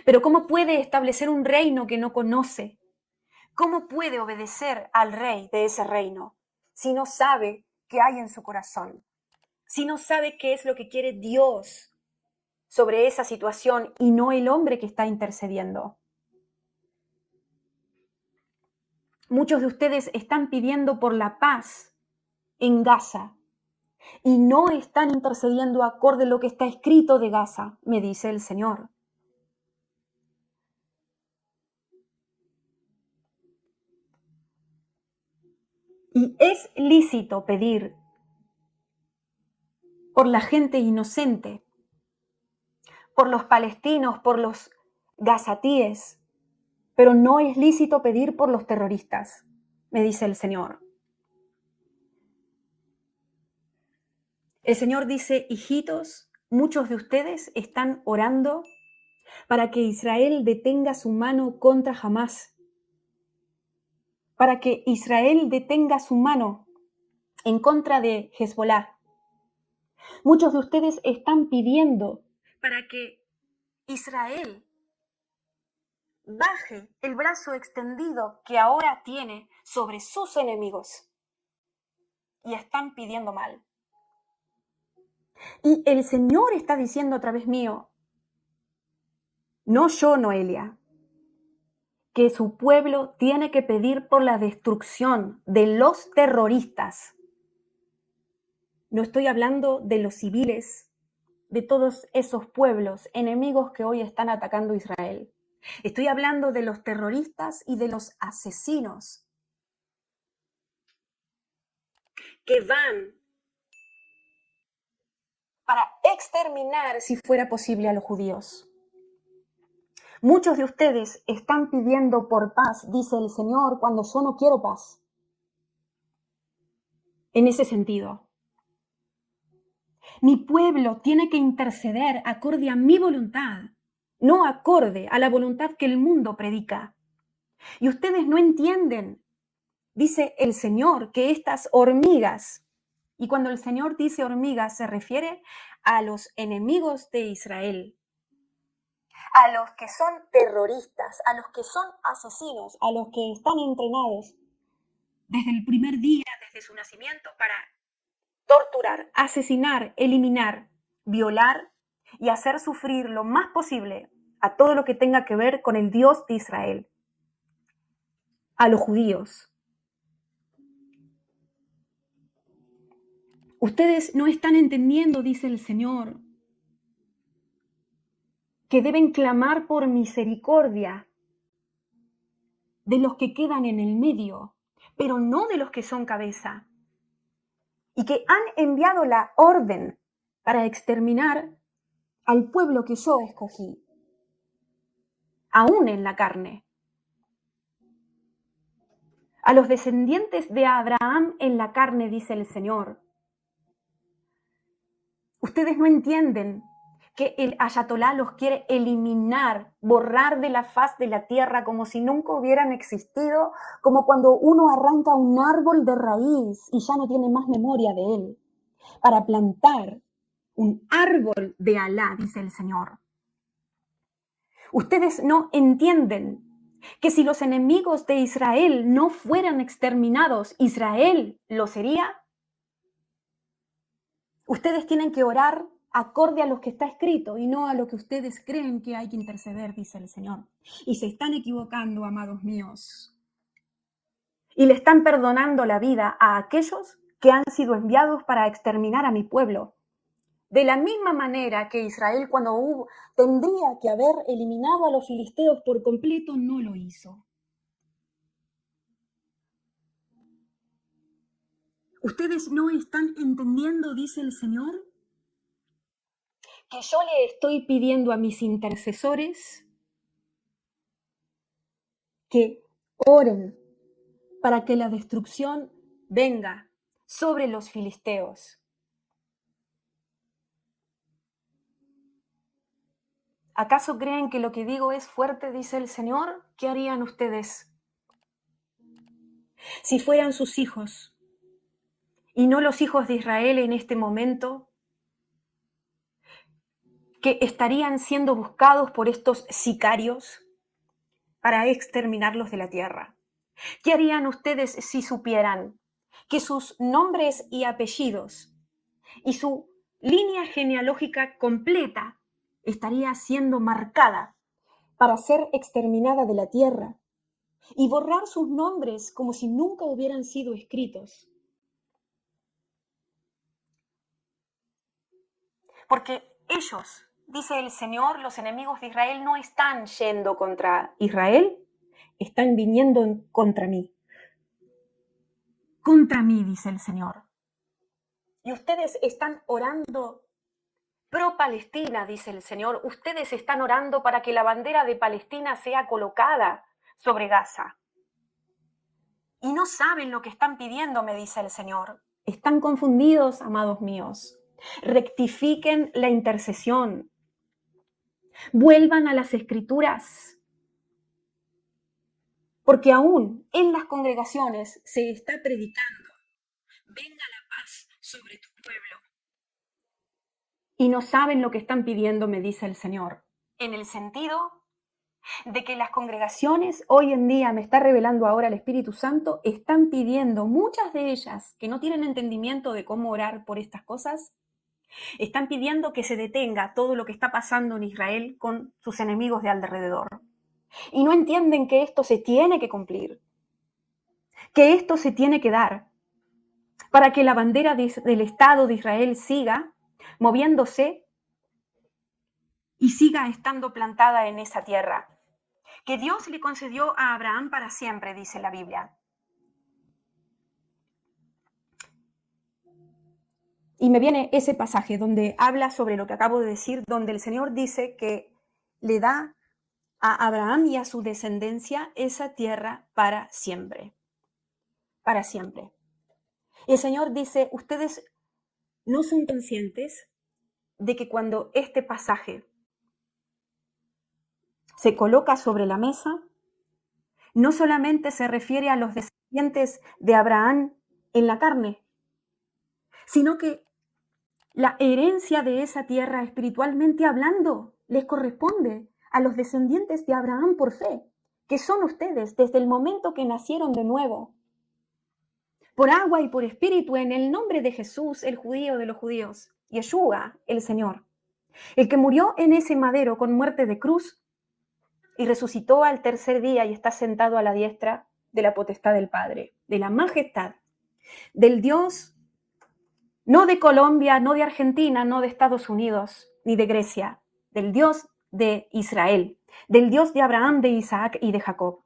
Pero ¿cómo puede establecer un reino que no conoce? ¿Cómo puede obedecer al rey de ese reino si no sabe qué hay en su corazón? Si no sabe qué es lo que quiere Dios sobre esa situación y no el hombre que está intercediendo. Muchos de ustedes están pidiendo por la paz en Gaza, y no están intercediendo acorde a lo que está escrito de Gaza, me dice el Señor. Y es lícito pedir por la gente inocente, por los palestinos, por los gazatíes, pero no es lícito pedir por los terroristas, me dice el Señor. El Señor dice, hijitos, muchos de ustedes están orando para que Israel detenga su mano contra Hamás, para que Israel detenga su mano en contra de Hezbolá. Muchos de ustedes están pidiendo para que Israel baje el brazo extendido que ahora tiene sobre sus enemigos. Y están pidiendo mal. Y el Señor está diciendo a través mío, no yo, Noelia, que su pueblo tiene que pedir por la destrucción de los terroristas. No estoy hablando de los civiles, de todos esos pueblos enemigos que hoy están atacando a Israel. Estoy hablando de los terroristas y de los asesinos que van para exterminar, si fuera posible, a los judíos. Muchos de ustedes están pidiendo por paz, dice el Señor, cuando yo no quiero paz. En ese sentido, mi pueblo tiene que interceder acorde a mi voluntad, no acorde a la voluntad que el mundo predica. Y ustedes no entienden, dice el Señor, que estas hormigas, y cuando el Señor dice hormigas se refiere a los enemigos de Israel, a los que son terroristas, a los que son asesinos, a los que están entrenados desde el primer día, desde su nacimiento, para torturar, asesinar, eliminar, violar y hacer sufrir lo más posible a todo lo que tenga que ver con el Dios de Israel, a los judíos. Ustedes no están entendiendo, dice el Señor, que deben clamar por misericordia de los que quedan en el medio, pero no de los que son cabeza, y que han enviado la orden para exterminar al pueblo que yo escogí, aún en la carne. A los descendientes de Abraham en la carne, dice el Señor. Ustedes no entienden que el ayatolá los quiere eliminar, borrar de la faz de la tierra como si nunca hubieran existido, como cuando uno arranca un árbol de raíz y ya no tiene más memoria de él, para plantar un árbol de Alá, dice el Señor. Ustedes no entienden que si los enemigos de Israel no fueran exterminados, Israel lo sería. Ustedes tienen que orar acorde a lo que está escrito y no a lo que ustedes creen que hay que interceder, dice el Señor. Y se están equivocando, amados míos. Y le están perdonando la vida a aquellos que han sido enviados para exterminar a mi pueblo. De la misma manera que Israel, cuando tendría que haber eliminado a los filisteos por completo, no lo hizo. ¿Ustedes no están entendiendo, dice el Señor, que yo le estoy pidiendo a mis intercesores que oren para que la destrucción venga sobre los filisteos? ¿Acaso creen que lo que digo es fuerte, dice el Señor? ¿Qué harían ustedes si fueran sus hijos y no los hijos de Israel en este momento, que estarían siendo buscados por estos sicarios para exterminarlos de la tierra? ¿Qué harían ustedes si supieran que sus nombres y apellidos y su línea genealógica completa estaría siendo marcada para ser exterminada de la tierra y borrar sus nombres como si nunca hubieran sido escritos? Porque ellos, dice el Señor, los enemigos de Israel no están yendo contra Israel, están viniendo contra mí. Contra mí, dice el Señor. Y ustedes están orando pro Palestina, dice el Señor. Ustedes están orando para que la bandera de Palestina sea colocada sobre Gaza. Y no saben lo que están pidiendo, me dice el Señor. Están confundidos, amados míos. Rectifiquen la intercesión. Vuelvan a las Escrituras. Porque aún en las congregaciones se está predicando: venga la paz sobre tu pueblo. Y no saben lo que están pidiendo, me dice el Señor. En el sentido de que las congregaciones hoy en día, me está revelando ahora el Espíritu Santo, están pidiendo, muchas de ellas que no tienen entendimiento de cómo orar por estas cosas, están pidiendo que se detenga todo lo que está pasando en Israel con sus enemigos de alrededor. Y no entienden que esto se tiene que cumplir, que esto se tiene que dar, para que la bandera del Estado de Israel siga moviéndose y siga estando plantada en esa tierra, que Dios le concedió a Abraham para siempre, dice la Biblia. Y me viene ese pasaje donde habla sobre lo que acabo de decir, donde el Señor dice que le da a Abraham y a su descendencia esa tierra para siempre. Para siempre. Y el Señor dice: ustedes no son conscientes de que cuando este pasaje se coloca sobre la mesa, no solamente se refiere a los descendientes de Abraham en la carne, sino que la herencia de esa tierra, espiritualmente hablando, les corresponde a los descendientes de Abraham por fe, que son ustedes desde el momento que nacieron de nuevo, por agua y por espíritu, en el nombre de Jesús, el judío de los judíos, Yeshua, el Señor, el que murió en ese madero con muerte de cruz y resucitó al tercer día y está sentado a la diestra de la potestad del Padre, de la majestad, del Dios, no de Colombia, no de Argentina, no de Estados Unidos, ni de Grecia, del Dios de Israel, del Dios de Abraham, de Isaac y de Jacob.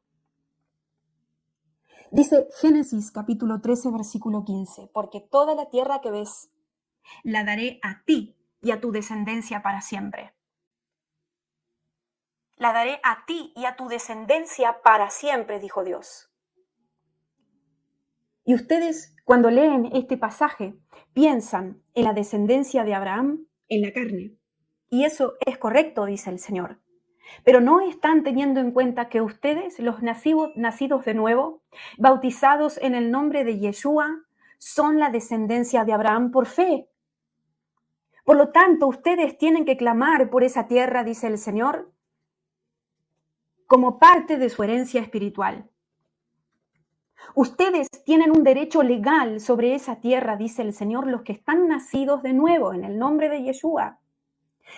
Dice Génesis capítulo 13, versículo 15, porque toda la tierra que ves la daré a ti y a tu descendencia para siempre. La daré a ti y a tu descendencia para siempre, dijo Dios. Y ustedes, cuando leen este pasaje, piensan en la descendencia de Abraham en la carne. Y eso es correcto, dice el Señor. Pero no están teniendo en cuenta que ustedes, los nacidos de nuevo, bautizados en el nombre de Yeshua, son la descendencia de Abraham por fe. Por lo tanto, ustedes tienen que clamar por esa tierra, dice el Señor, como parte de su herencia espiritual. Ustedes tienen un derecho legal sobre esa tierra, dice el Señor, los que están nacidos de nuevo en el nombre de Yeshua,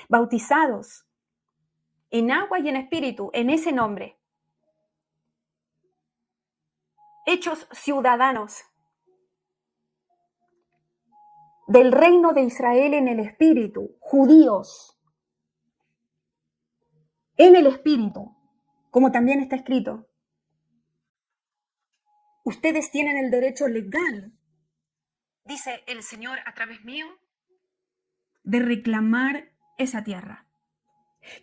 bautizados en agua y en espíritu, en ese nombre, hechos ciudadanos del reino de Israel en el espíritu, judíos, en el espíritu, como también está escrito. Ustedes tienen el derecho legal, dice el Señor a través mío, de reclamar esa tierra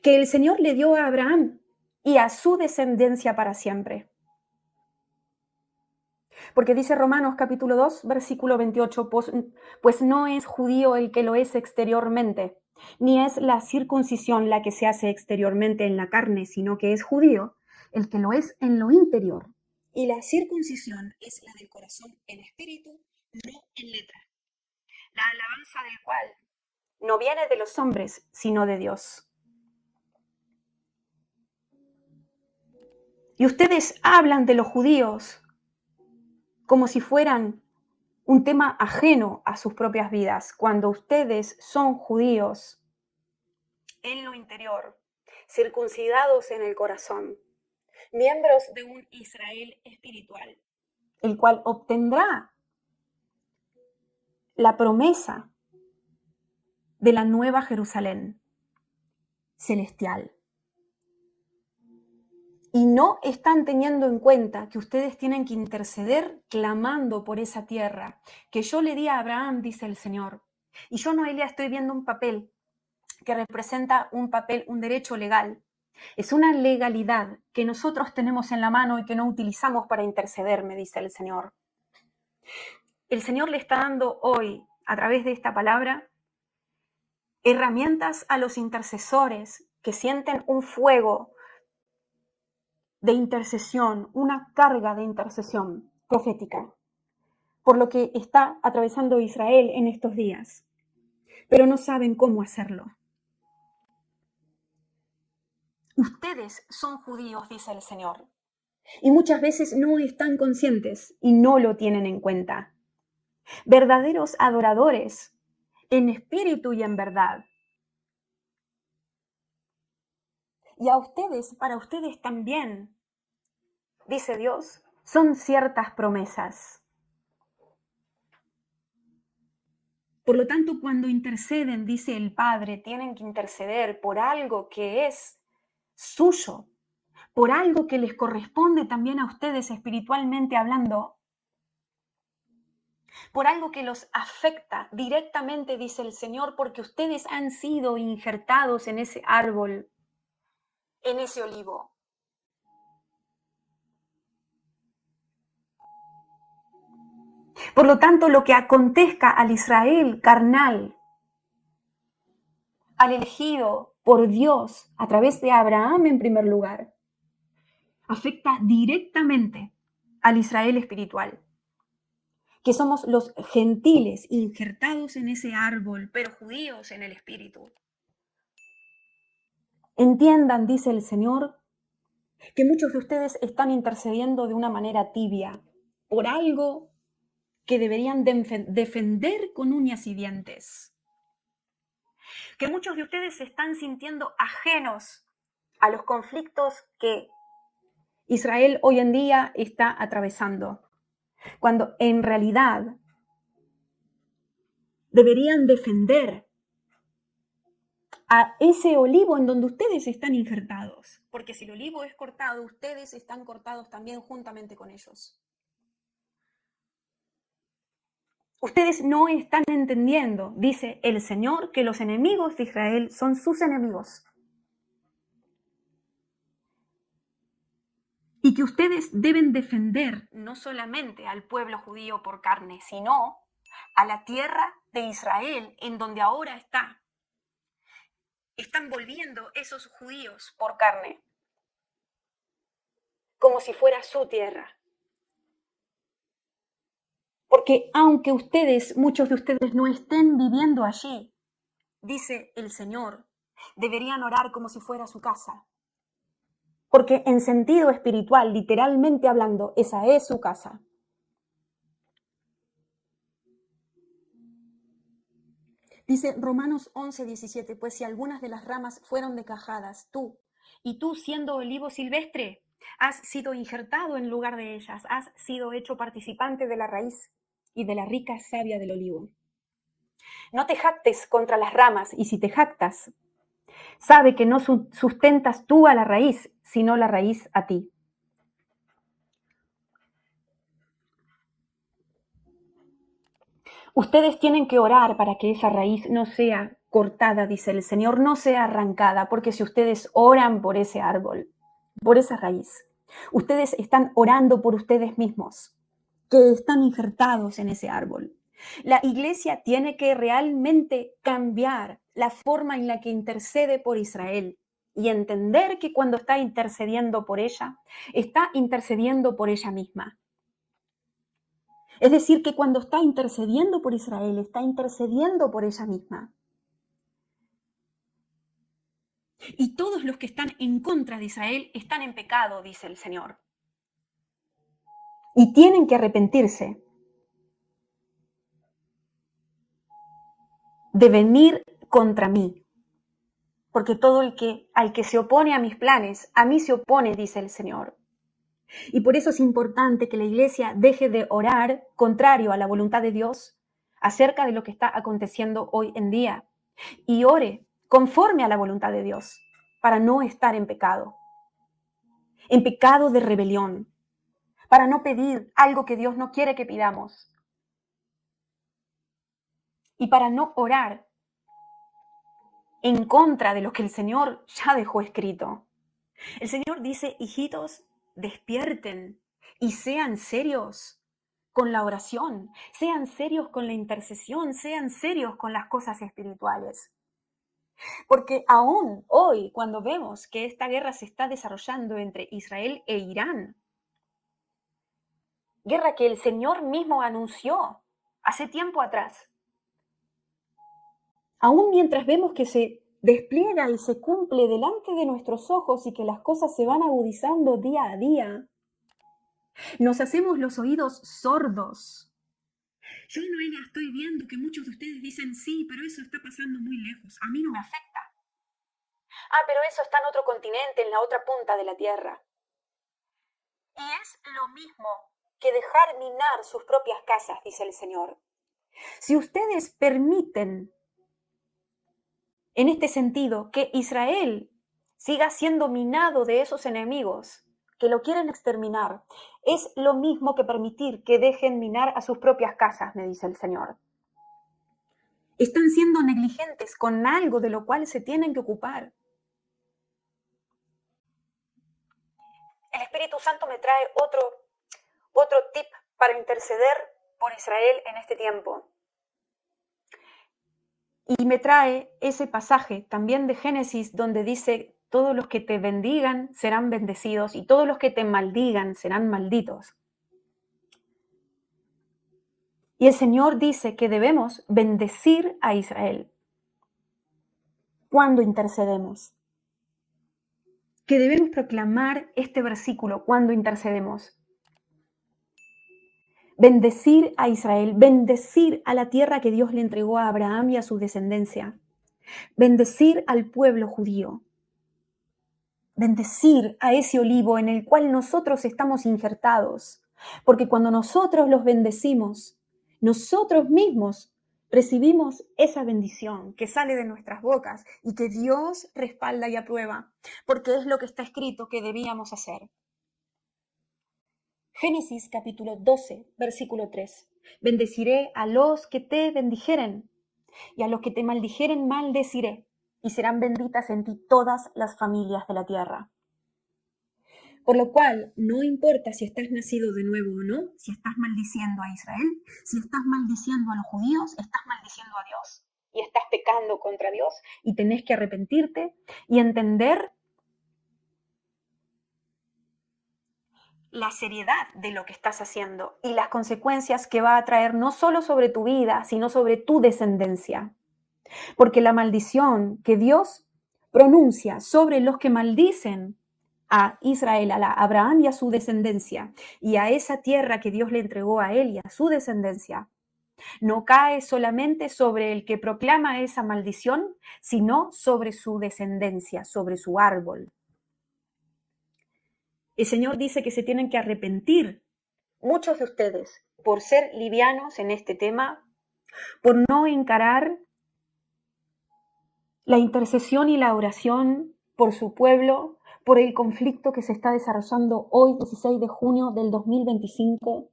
que el Señor le dio a Abraham y a su descendencia para siempre. Porque dice Romanos capítulo 2, versículo 28, pues no es judío el que lo es exteriormente, ni es la circuncisión la que se hace exteriormente en la carne, sino que es judío el que lo es en lo interior. Y la circuncisión es la del corazón en espíritu, no en letra. La alabanza del cual no viene de los hombres, sino de Dios. Y ustedes hablan de los judíos como si fueran un tema ajeno a sus propias vidas, cuando ustedes son judíos en lo interior, circuncidados en el corazón, miembros de un Israel espiritual, el cual obtendrá la promesa de la nueva Jerusalén celestial. Y no están teniendo en cuenta que ustedes tienen que interceder clamando por esa tierra que yo le di a Abraham, dice el Señor. Y yo, Noelia, estoy viendo un papel que representa un derecho legal. Es una legalidad que nosotros tenemos en la mano y que no utilizamos para interceder, me dice el Señor. El Señor le está dando hoy, a través de esta palabra, herramientas a los intercesores que sienten un fuego de intercesión, una carga de intercesión profética, por lo que está atravesando Israel en estos días, pero no saben cómo hacerlo. Ustedes son judíos, dice el Señor, y muchas veces no están conscientes y no lo tienen en cuenta. Verdaderos adoradores, en espíritu y en verdad. Y a ustedes, para ustedes también, dice Dios, son ciertas promesas. Por lo tanto, cuando interceden, dice el Padre, tienen que interceder por algo que es suyo, por algo que les corresponde también a ustedes espiritualmente hablando, por algo que los afecta directamente, dice el Señor, porque ustedes han sido injertados en ese árbol, en ese olivo. Por lo tanto, lo que acontezca al Israel carnal, al elegido por Dios a través de Abraham en primer lugar, afecta directamente al Israel espiritual, que somos los gentiles injertados en ese árbol, pero judíos en el espíritu. Entiendan, dice el Señor, que muchos de ustedes están intercediendo de una manera tibia por algo que deberían defender con uñas y dientes. Que muchos de ustedes se están sintiendo ajenos a los conflictos que Israel hoy en día está atravesando, cuando en realidad deberían defender a ese olivo en donde ustedes están injertados, porque si el olivo es cortado, ustedes están cortados también juntamente con ellos. Ustedes no están entendiendo, dice el Señor, que los enemigos de Israel son sus enemigos. Y que ustedes deben defender no solamente al pueblo judío por carne, sino a la tierra de Israel, en donde ahora está. Están volviendo esos judíos por carne, como si fuera su tierra. Porque aunque muchos de ustedes no estén viviendo allí, dice el Señor, deberían orar como si fuera su casa. Porque en sentido espiritual, literalmente hablando, esa es su casa. Dice Romanos 11:17, pues si algunas de las ramas fueron desgajadas, tú siendo olivo silvestre, has sido injertado en lugar de ellas, has sido hecho participante de la raíz y de la rica savia del olivo. No te jactes contra las ramas, y si te jactas, sabe que no sustentas tú a la raíz, sino la raíz a ti. Ustedes tienen que orar para que esa raíz no sea cortada, dice el Señor, no sea arrancada, porque si ustedes oran por ese árbol, por esa raíz, ustedes están orando por ustedes mismos, que están injertados en ese árbol. La iglesia tiene que realmente cambiar la forma en la que intercede por Israel y entender que cuando está intercediendo por ella, está intercediendo por ella misma. Es decir, que cuando está intercediendo por Israel, está intercediendo por ella misma. Y todos los que están en contra de Israel están en pecado, dice el Señor. Y tienen que arrepentirse de venir contra mí. Porque todo al que se opone a mis planes, a mí se opone, dice el Señor. Y por eso es importante que la iglesia deje de orar contrario a la voluntad de Dios acerca de lo que está aconteciendo hoy en día. y ore conforme a la voluntad de Dios para no estar en pecado de rebelión, para no pedir algo que Dios no quiere que pidamos y para no orar en contra de lo que el Señor ya dejó escrito. El Señor dice, hijitos, despierten y sean serios con la oración, sean serios con la intercesión, sean serios con las cosas espirituales. Porque aún hoy, cuando vemos que esta guerra se está desarrollando entre Israel e Irán, guerra que el Señor mismo anunció hace tiempo atrás, aún mientras vemos que se despliega y se cumple delante de nuestros ojos y que las cosas se van agudizando día a día, nos hacemos los oídos sordos. Yo, Noelia, estoy viendo que muchos de ustedes dicen, sí, pero eso está pasando muy lejos, a mí no me afecta. Ah, pero eso está en otro continente, en la otra punta de la tierra. Y es lo mismo que dejar minar sus propias casas, dice el Señor. Si ustedes permiten, en este sentido, que Israel siga siendo minado de esos enemigos que lo quieren exterminar, es lo mismo que permitir que dejen minar a sus propias casas, me dice el Señor. Están siendo negligentes con algo de lo cual se tienen que ocupar. El Espíritu Santo me trae otro tip para interceder por Israel en este tiempo. Y me trae ese pasaje también de Génesis donde dice, todos los que te bendigan serán bendecidos y todos los que te maldigan serán malditos. Y el Señor dice que debemos bendecir a Israel cuando intercedemos. Que debemos proclamar este versículo cuando intercedemos. Bendecir a Israel, bendecir a la tierra que Dios le entregó a Abraham y a su descendencia. Bendecir al pueblo judío. Bendecir a ese olivo en el cual nosotros estamos injertados. Porque cuando nosotros los bendecimos, nosotros mismos recibimos esa bendición que sale de nuestras bocas y que Dios respalda y aprueba, porque es lo que está escrito que debíamos hacer. Génesis capítulo 12, versículo 3. Bendeciré a los que te bendijeren, y a los que te maldijeren maldeciré, y serán benditas en ti todas las familias de la tierra. Por lo cual, no importa si estás nacido de nuevo o no, si estás maldiciendo a Israel, si estás maldiciendo a los judíos, estás maldiciendo a Dios. Y estás pecando contra Dios, y tenés que arrepentirte y entender la seriedad de lo que estás haciendo y las consecuencias que va a traer no solo sobre tu vida, sino sobre tu descendencia. Porque la maldición que Dios pronuncia sobre los que maldicen a Israel, a Abraham y a su descendencia, y a esa tierra que Dios le entregó a él y a su descendencia, no cae solamente sobre el que proclama esa maldición, sino sobre su descendencia, sobre su árbol. El Señor dice que se tienen que arrepentir, muchos de ustedes, por ser livianos en este tema, por no encarar la intercesión y la oración por su pueblo, por el conflicto que se está desarrollando hoy, 16 de junio del 2025,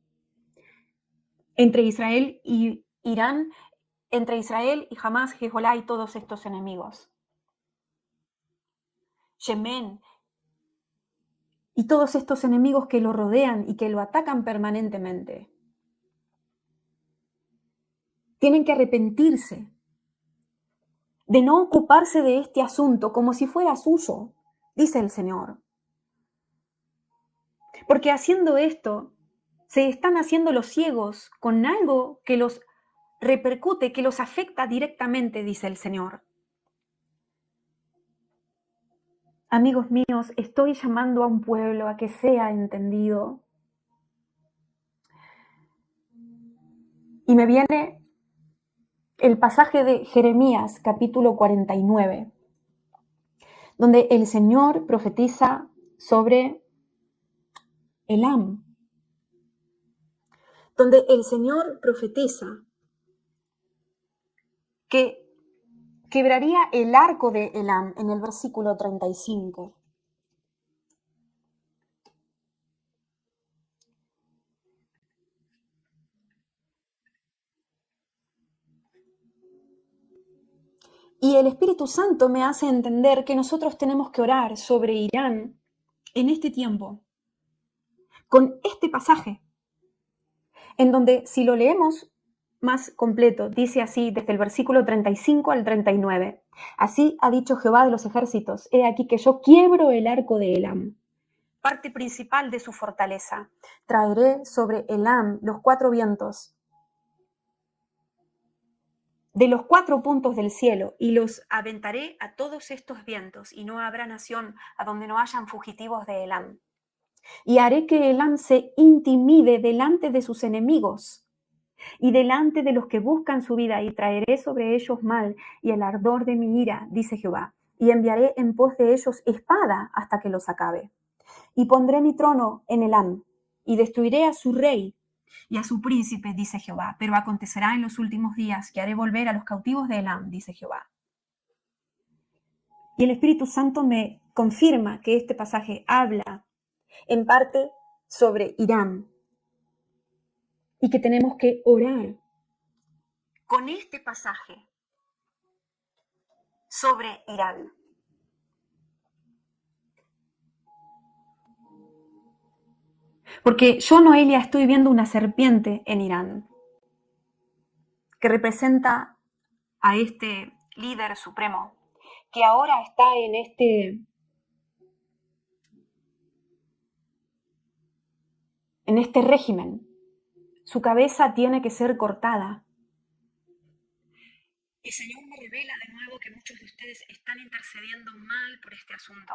entre Israel y Irán, entre Israel y Hamás, Hezbolá y todos estos enemigos. Yemen y todos estos enemigos que lo rodean y que lo atacan permanentemente. Tienen que arrepentirse de no ocuparse de este asunto como si fuera suyo, dice el Señor. Porque haciendo esto, se están haciendo los ciegos con algo que los repercute, que los afecta directamente, dice el Señor. Amigos míos, estoy llamando a un pueblo a que sea entendido. Y me viene el pasaje de Jeremías, capítulo 49, donde el Señor profetiza sobre Elam, donde el Señor profetiza que quebraría el arco de Elam en el versículo 35. Y el Espíritu Santo me hace entender que nosotros tenemos que orar sobre Irán en este tiempo, con este pasaje, en donde si lo leemos más completo, dice así desde el versículo 35 al 39. Así ha dicho Jehová de los ejércitos, he aquí que yo quiebro el arco de Elam, parte principal de su fortaleza. Traeré sobre Elam los 4 vientos de los 4 puntos del cielo, y los aventaré a todos estos vientos, y no habrá nación a donde no hayan fugitivos de Elam. Y haré que Elam se intimide delante de sus enemigos y delante de los que buscan su vida, y traeré sobre ellos mal y el ardor de mi ira, dice Jehová, y enviaré en pos de ellos espada hasta que los acabe. Y pondré mi trono en Elam, y destruiré a su rey y a su príncipe, dice Jehová. Pero acontecerá en los últimos días que haré volver a los cautivos de Elam, dice Jehová. Y el Espíritu Santo me confirma que este pasaje habla en parte sobre Irán y que tenemos que orar con este pasaje sobre Irán. Porque yo, Noelia, estoy viendo una serpiente en Irán que representa a este líder supremo que ahora está en este régimen. Su cabeza tiene que ser cortada. El Señor me revela de nuevo que muchos de ustedes están intercediendo mal por este asunto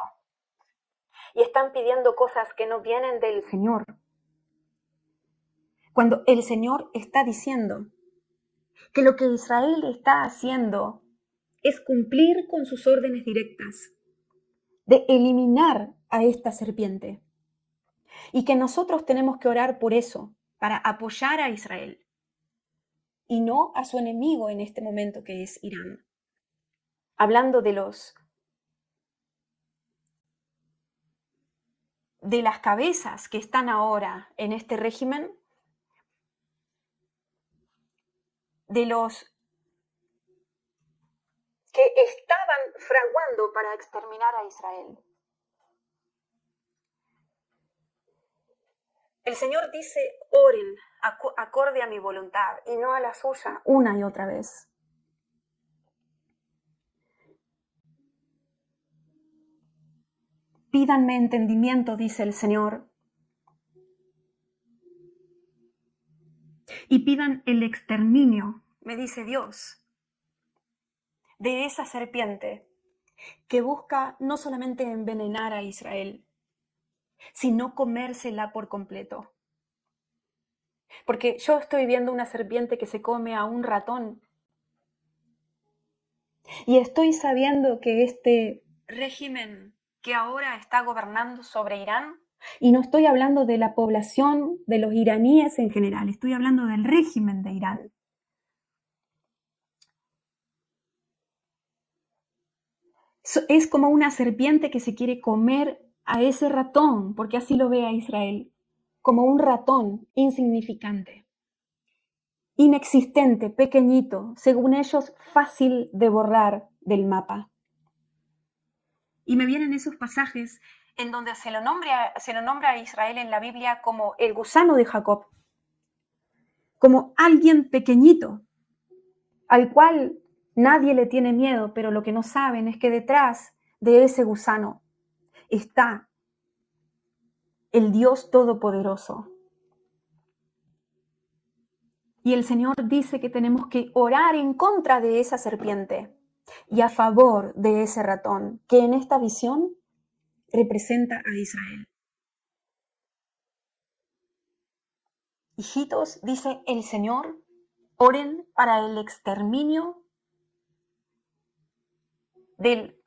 y están pidiendo cosas que no vienen del Señor, cuando el Señor está diciendo que lo que Israel está haciendo es cumplir con sus órdenes directas de eliminar a esta serpiente, y que nosotros tenemos que orar por eso, para apoyar a Israel y no a su enemigo en este momento, que es Irán. Hablando de las cabezas que están ahora en este régimen, de los que estaban fraguando para exterminar a Israel. El Señor dice, oren acorde a mi voluntad y no a la suya, una y otra vez. Pídanme entendimiento, dice el Señor, y pidan el exterminio, me dice Dios, de esa serpiente que busca no solamente envenenar a Israel, sino comérsela por completo. Porque yo estoy viendo una serpiente que se come a un ratón, y estoy sabiendo que este régimen que ahora está gobernando sobre Irán, y no estoy hablando de la población de los iraníes en general, estoy hablando del régimen de Irán. Es como una serpiente que se quiere comer a ese ratón, porque así lo ve a Israel, como un ratón insignificante, inexistente, pequeñito, según ellos fácil de borrar del mapa. Y me vienen esos pasajes en donde se lo nombra a Israel en la Biblia como el gusano de Jacob, como alguien pequeñito, al cual nadie le tiene miedo, pero lo que no saben es que detrás de ese gusano está el Dios Todopoderoso. Y el Señor dice que tenemos que orar en contra de esa serpiente y a favor de ese ratón, que en esta visión representa a Israel. Hijitos, dice el Señor, oren para el exterminio del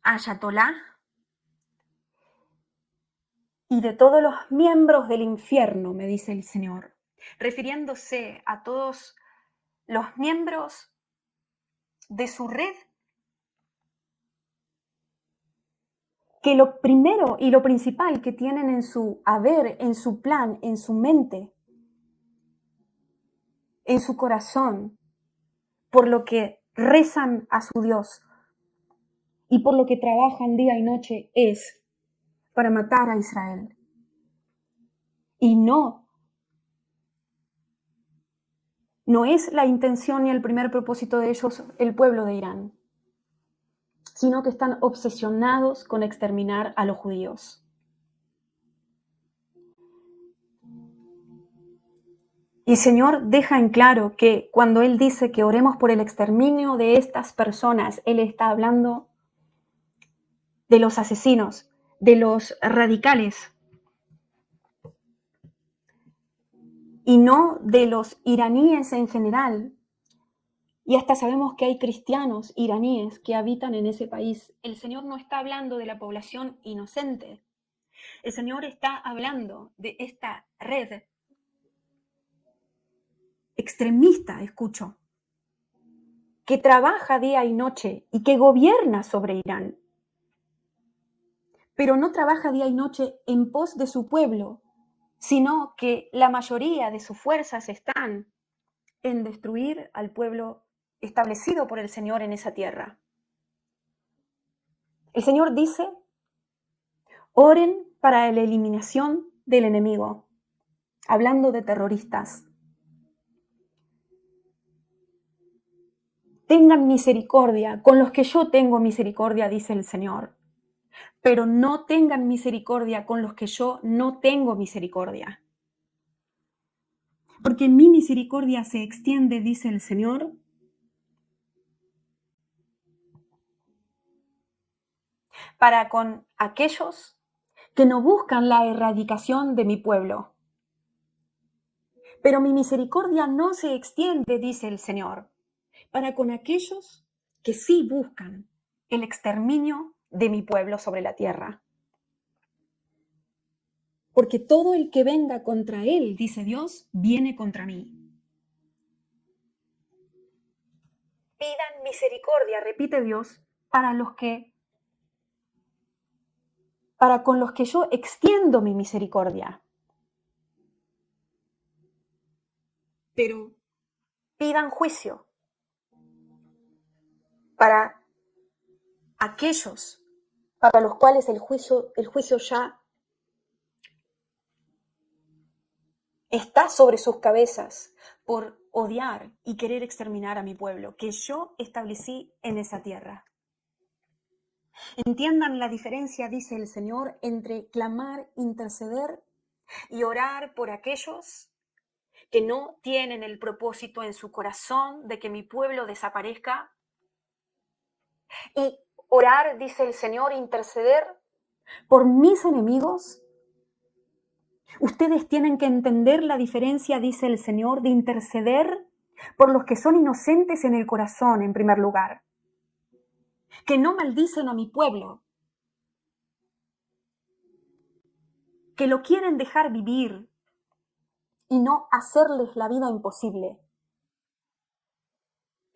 Ayatolá y de todos los miembros del infierno, me dice el Señor, refiriéndose a todos los miembros de su red, que lo primero y lo principal que tienen en su haber, en su plan, en su mente, en su corazón, por lo que rezan a su Dios y por lo que trabajan día y noche, es para matar a Israel. Y no es la intención ni el primer propósito de ellos el pueblo de Irán, sino que están obsesionados con exterminar a los judíos. Y el Señor deja en claro que cuando Él dice que oremos por el exterminio de estas personas, Él está hablando de los asesinos, de los radicales, y no de los iraníes en general. Y hasta sabemos que hay cristianos iraníes que habitan en ese país. El Señor no está hablando de la población inocente. El Señor está hablando de esta red extremista, escucho, que trabaja día y noche y que gobierna sobre Irán, pero no trabaja día y noche en pos de su pueblo, sino que la mayoría de sus fuerzas están en destruir al pueblo establecido por el Señor en esa tierra. El Señor dice, oren para la eliminación del enemigo, hablando de terroristas. Tengan misericordia con los que yo tengo misericordia, dice el Señor, pero no tengan misericordia con los que yo no tengo misericordia. Porque mi misericordia se extiende, dice el Señor, para con aquellos que no buscan la erradicación de mi pueblo. Pero mi misericordia no se extiende, dice el Señor, para con aquellos que sí buscan el exterminio de mi pueblo sobre la tierra. Porque todo el que venga contra él, dice Dios, viene contra mí. Pidan misericordia, repite Dios, para con los que yo extiendo mi misericordia. Pero pidan juicio para aquellos para los cuales el juicio ya está sobre sus cabezas por odiar y querer exterminar a mi pueblo, que yo establecí en esa tierra. Entiendan la diferencia, dice el Señor, entre clamar, interceder y orar por aquellos que no tienen el propósito en su corazón de que mi pueblo desaparezca. Y orar, dice el Señor, interceder por mis enemigos. Ustedes tienen que entender la diferencia, dice el Señor, de interceder por los que son inocentes en el corazón, en primer lugar, que no maldicen a mi pueblo, que lo quieren dejar vivir y no hacerles la vida imposible.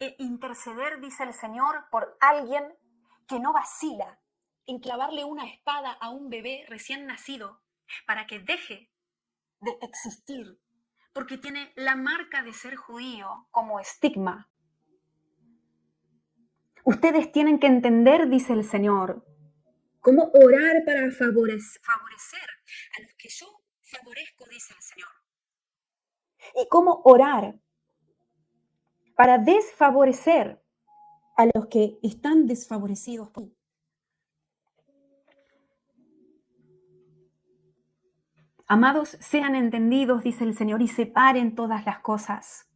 E interceder, dice el Señor, por alguien que no vacila en clavarle una espada a un bebé recién nacido para que deje de existir, porque tiene la marca de ser judío como estigma. Ustedes tienen que entender, dice el Señor, cómo orar para favorecer a los que yo favorezco, dice el Señor. Y cómo orar para desfavorecer a los que están desfavorecidos por mí. Amados, sean entendidos, dice el Señor, y separen todas las cosas.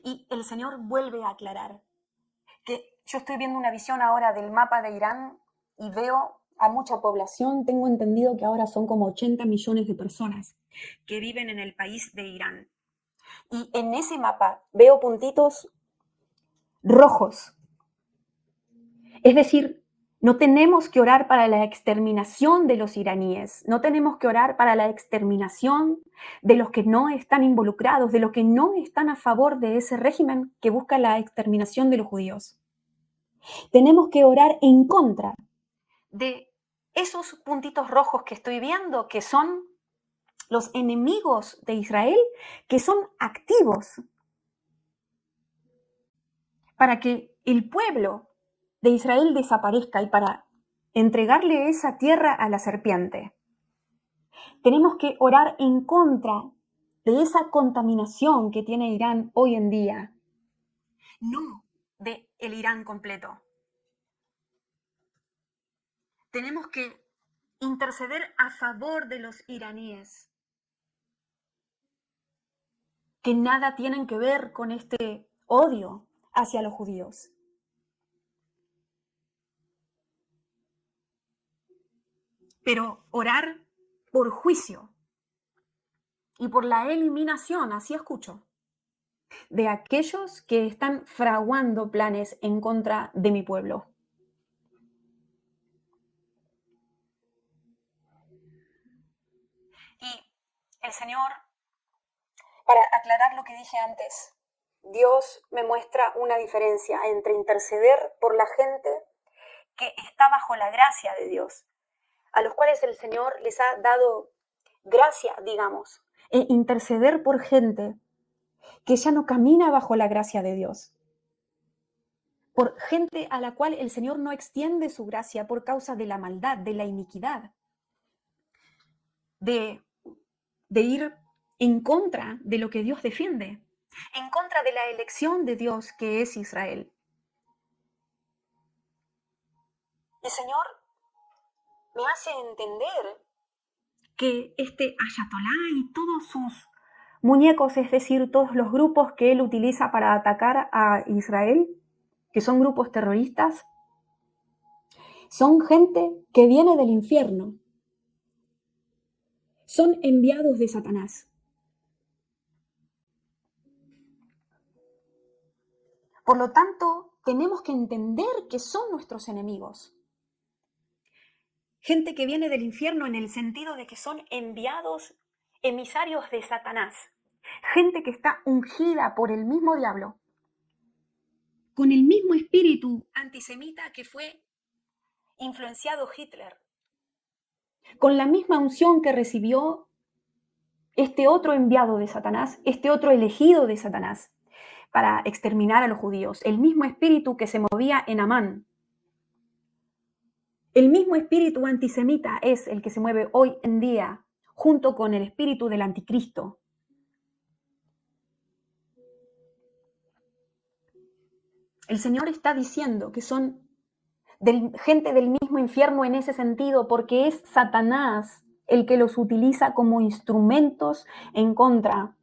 Y el Señor vuelve a aclarar que yo estoy viendo una visión ahora del mapa de Irán y veo a mucha población. Tengo entendido que ahora son como 80 millones de personas que viven en el país de Irán. Y en ese mapa veo puntitos rojos. Es decir, No tenemos que orar para la exterminación de los iraníes, no tenemos que orar para la exterminación de los que no están involucrados, de los que no están a favor de ese régimen que busca la exterminación de los judíos. Tenemos que orar en contra de esos puntitos rojos que estoy viendo, que son los enemigos de Israel, que son activos para que el pueblo de Israel desaparezca y para entregarle esa tierra a la serpiente. Tenemos que orar en contra de esa contaminación que tiene Irán hoy en día, no de el Irán completo. Tenemos que interceder a favor de los iraníes, que nada tienen que ver con este odio hacia los judíos. Pero orar por juicio y por la eliminación, así escucho, de aquellos que están fraguando planes en contra de mi pueblo. Y el Señor, para aclarar lo que dije antes, Dios me muestra una diferencia entre interceder por la gente que está bajo la gracia de Dios, a los cuales el Señor les ha dado gracia, digamos, e interceder por gente que ya no camina bajo la gracia de Dios, por gente a la cual el Señor no extiende su gracia por causa de la maldad, de la iniquidad, de ir en contra de lo que Dios defiende, en contra de la elección de Dios que es Israel. El Señor me hace entender que este ayatolá y todos sus muñecos, es decir, todos los grupos que él utiliza para atacar a Israel, que son grupos terroristas, son gente que viene del infierno, son enviados de Satanás. Por lo tanto, tenemos que entender que son nuestros enemigos. Gente que viene del infierno en el sentido de que son enviados, emisarios de Satanás. Gente que está ungida por el mismo diablo, con el mismo espíritu antisemita que fue influenciado Hitler, con la misma unción que recibió este otro enviado de Satanás, este otro elegido de Satanás, para exterminar a los judíos, el mismo espíritu que se movía en Amán. El mismo espíritu antisemita es el que se mueve hoy en día, junto con el espíritu del anticristo. El Señor está diciendo que son gente del mismo infierno en ese sentido, porque es Satanás el que los utiliza como instrumentos en contra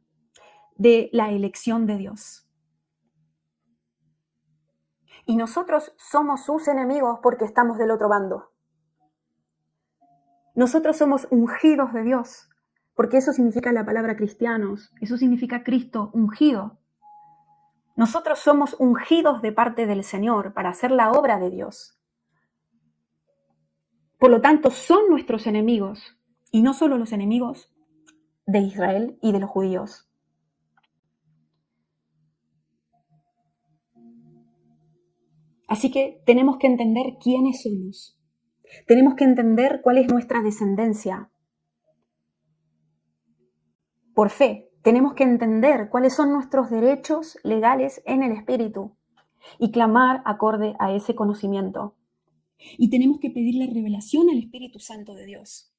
de la elección de Dios. Y nosotros somos sus enemigos porque estamos del otro bando. Nosotros somos ungidos de Dios, porque eso significa la palabra cristianos, eso significa Cristo ungido. Nosotros somos ungidos de parte del Señor para hacer la obra de Dios. Por lo tanto, son nuestros enemigos, y no solo los enemigos de Israel y de los judíos. Así que tenemos que entender quiénes somos. Tenemos que entender cuál es nuestra descendencia. Por fe, tenemos que entender cuáles son nuestros derechos legales en el Espíritu y clamar acorde a ese conocimiento. Y tenemos que pedirle revelación al Espíritu Santo de Dios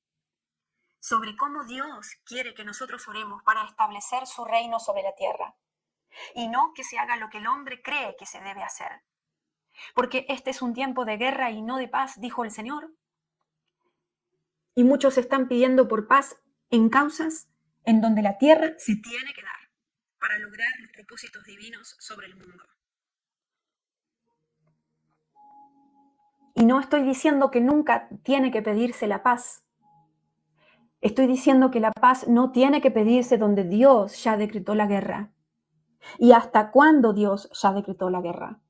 sobre cómo Dios quiere que nosotros oremos para establecer su reino sobre la tierra. Y no que se haga lo que el hombre cree que se debe hacer. Porque este es un tiempo de guerra y no de paz, dijo el Señor. Y muchos están pidiendo por paz en causas en donde la tierra se tiene que dar para lograr los propósitos divinos sobre el mundo. Y no estoy diciendo que nunca tiene que pedirse la paz. Estoy diciendo que la paz no tiene que pedirse donde Dios ya decretó la guerra. ¿Y hasta cuándo Dios ya decretó la guerra?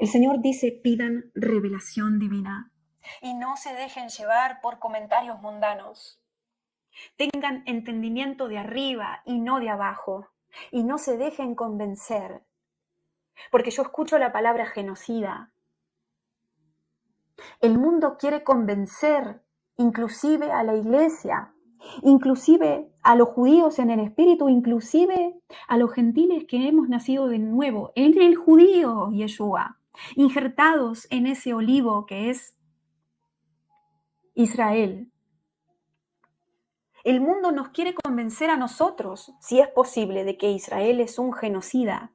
El Señor dice, pidan revelación divina y no se dejen llevar por comentarios mundanos. Tengan entendimiento de arriba y no de abajo, y no se dejen convencer, porque yo escucho la palabra genocida. El mundo quiere convencer inclusive a la iglesia, inclusive a los judíos en el espíritu, inclusive a los gentiles que hemos nacido de nuevo en el judío Yeshua, injertados en ese olivo que es Israel. El mundo nos quiere convencer a nosotros, si es posible, de que Israel es un genocida.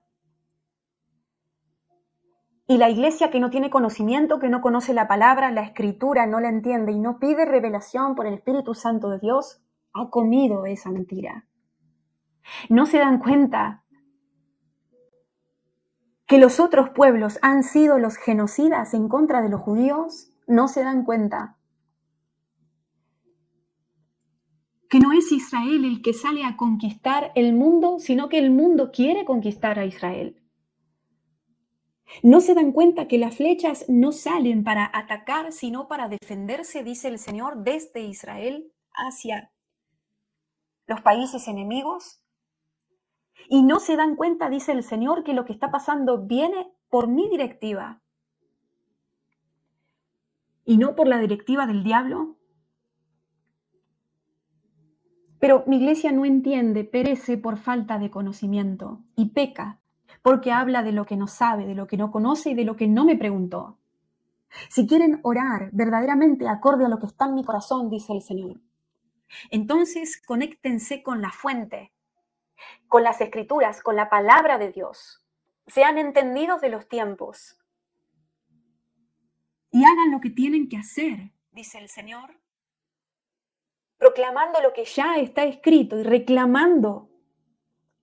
Y la iglesia que no tiene conocimiento, que no conoce la palabra, la escritura, no la entiende y no pide revelación por el Espíritu Santo de Dios, ha comido esa mentira. No se dan cuenta que los otros pueblos han sido los genocidas en contra de los judíos. No se dan cuenta que no es Israel el que sale a conquistar el mundo, sino que el mundo quiere conquistar a Israel. No se dan cuenta que las flechas no salen para atacar, sino para defenderse, dice el Señor, desde Israel hacia los países enemigos. Y no se dan cuenta, dice el Señor, que lo que está pasando viene por mi directiva y no por la directiva del diablo. Pero mi iglesia no entiende, perece por falta de conocimiento y peca porque habla de lo que no sabe, de lo que no conoce y de lo que no me preguntó. Si quieren orar verdaderamente acorde a lo que está en mi corazón, dice el Señor, entonces conéctense con la fuente, con las escrituras, con la palabra de Dios. Sean entendidos de los tiempos y hagan lo que tienen que hacer, dice el Señor, proclamando lo que ya está escrito y reclamando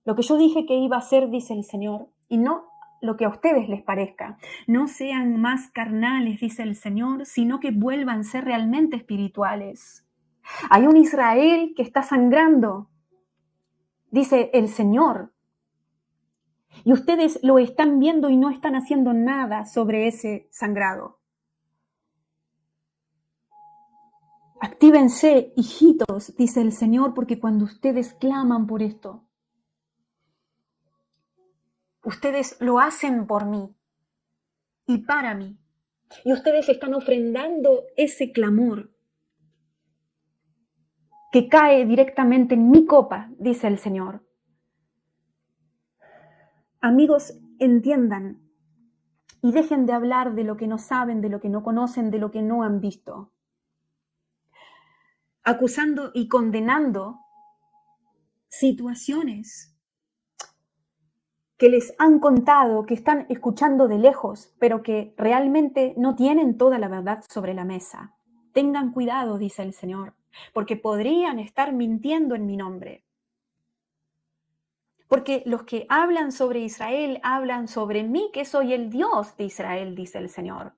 lo que yo dije que iba a hacer, dice el Señor, y no lo que a ustedes les parezca. No sean más carnales, dice el Señor, sino que vuelvan a ser realmente espirituales. Hay un Israel que está sangrando, dice el Señor, y ustedes lo están viendo y no están haciendo nada sobre ese sangrado. Actívense, hijitos, dice el Señor, porque cuando ustedes claman por esto, ustedes lo hacen por mí y para mí. Y ustedes están ofrendando ese clamor que cae directamente en mi copa, dice el Señor. Amigos, entiendan y dejen de hablar de lo que no saben, de lo que no conocen, de lo que no han visto. Acusando y condenando situaciones que les han contado, que están escuchando de lejos, pero que realmente no tienen toda la verdad sobre la mesa. Tengan cuidado, dice el Señor, porque podrían estar mintiendo en mi nombre. Porque los que hablan sobre Israel hablan sobre mí, que soy el Dios de Israel, dice el Señor.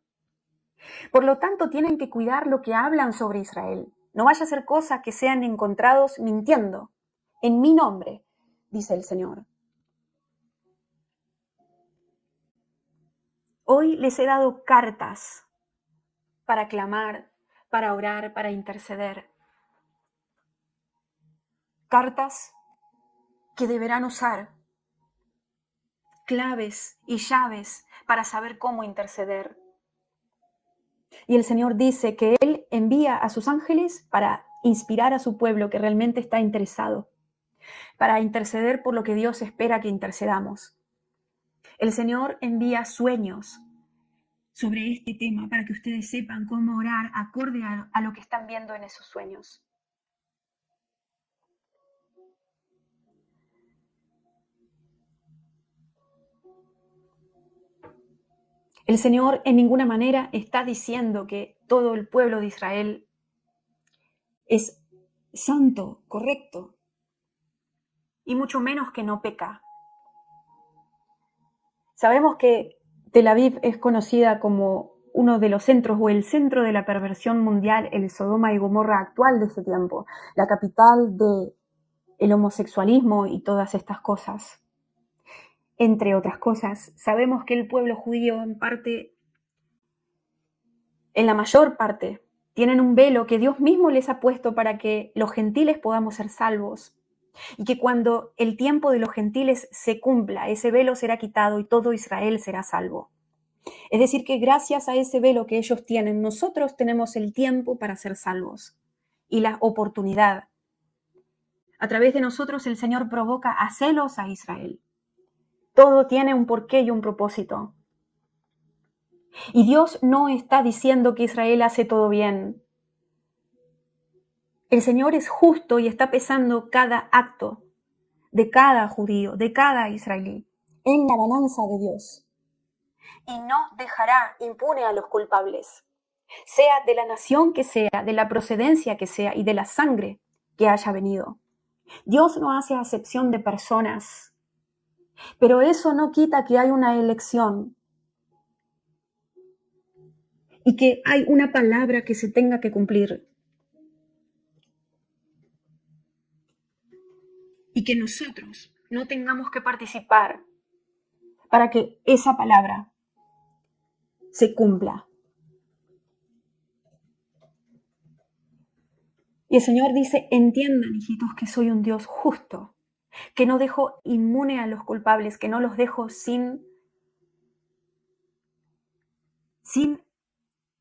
Por lo tanto, tienen que cuidar lo que hablan sobre Israel. No vaya a ser cosas que sean encontrados mintiendo en mi nombre, dice el Señor. Hoy les he dado cartas para clamar, para orar, para interceder. Cartas que deberán usar, claves y llaves para saber cómo interceder. Y el Señor dice que Él envía a sus ángeles para inspirar a su pueblo que realmente está interesado, para interceder por lo que Dios espera que intercedamos. El Señor envía sueños sobre este tema para que ustedes sepan cómo orar acorde a lo que están viendo en esos sueños. El Señor en ninguna manera está diciendo que todo el pueblo de Israel es santo, correcto, y mucho menos que no peca. Sabemos que Tel Aviv es conocida como uno de los centros o el centro de la perversión mundial, el Sodoma y Gomorra actual de ese tiempo, la capital del homosexualismo y todas estas cosas. entre otras cosas. Sabemos que el pueblo judío en la mayor parte, tienen un velo que Dios mismo les ha puesto para que los gentiles podamos ser salvos. Y que cuando el tiempo de los gentiles se cumpla, ese velo será quitado y todo Israel será salvo. Es decir, que gracias a ese velo que ellos tienen, nosotros tenemos el tiempo para ser salvos y la oportunidad. A través de nosotros el Señor provoca a celos a Israel. Todo tiene un porqué y un propósito. Y Dios no está diciendo que Israel hace todo bien. El Señor es justo y está pesando cada acto de cada judío, de cada israelí, en la balanza de Dios. Y no dejará impune a los culpables, sea de la nación que sea, de la procedencia que sea y de la sangre que haya venido. Dios no hace acepción de personas, pero eso no quita que hay una elección y que hay una palabra que se tenga que cumplir. Y que nosotros no tengamos que participar para que esa palabra se cumpla. Y el Señor dice, entiendan, hijitos, que soy un Dios justo, que no dejo inmune a los culpables, que no los dejo sin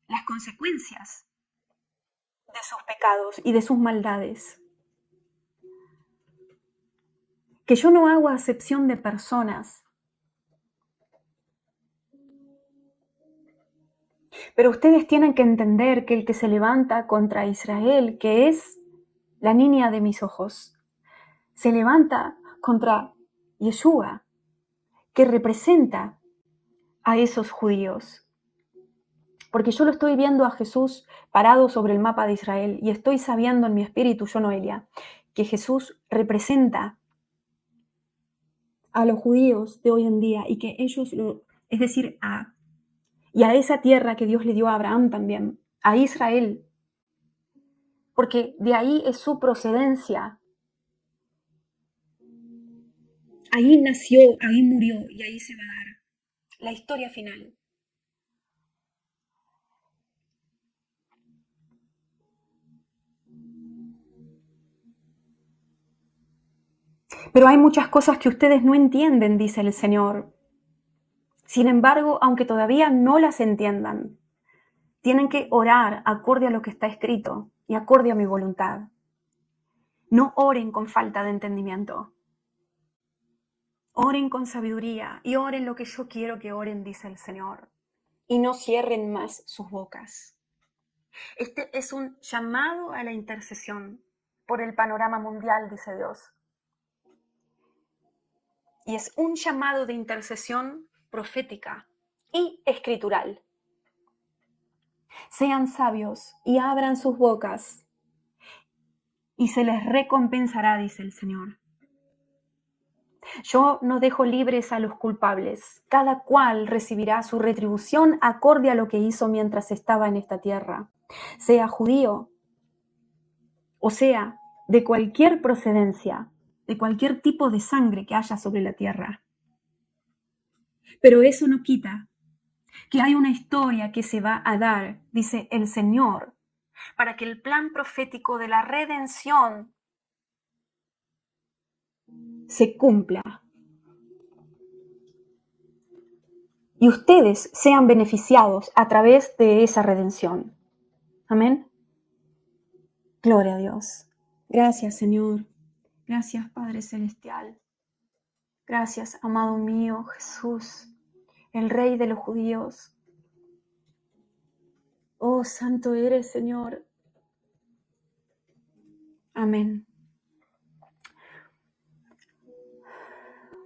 las consecuencias de sus pecados y de sus maldades. Que yo no hago acepción de personas. Pero ustedes tienen que entender que el que se levanta contra Israel, que es la niña de mis ojos, se levanta contra Yeshua, que representa a esos judíos. Porque yo lo estoy viendo a Jesús parado sobre el mapa de Israel y estoy sabiendo en mi espíritu, yo Noelia, que Jesús representa a los judíos de hoy en día y que ellos, es decir, y a esa tierra que Dios le dio a Abraham también, a Israel, porque de ahí es su procedencia. Ahí nació, ahí murió y ahí se va a dar la historia final. Pero hay muchas cosas que ustedes no entienden, dice el Señor. Sin embargo, aunque todavía no las entiendan, tienen que orar acorde a lo que está escrito y acorde a mi voluntad. No oren con falta de entendimiento. Oren con sabiduría y oren lo que yo quiero que oren, dice el Señor. Y no cierren más sus bocas. Este es un llamado a la intercesión por el panorama mundial, dice Dios. Y es un llamado de intercesión profética y escritural. Sean sabios y abran sus bocas y se les recompensará, dice el Señor. Yo no dejo libres a los culpables. Cada cual recibirá su retribución acorde a lo que hizo mientras estaba en esta tierra, sea judío o sea de cualquier procedencia, de cualquier tipo de sangre que haya sobre la tierra. Pero eso no quita que hay una historia que se va a dar, dice el Señor, para que el plan profético de la redención se cumpla. Y ustedes sean beneficiados a través de esa redención. Amén. Gloria a Dios. Gracias, Señor. Gracias, Padre Celestial. Gracias, amado mío, Jesús, el Rey de los judíos. Oh, santo eres, Señor. Amén.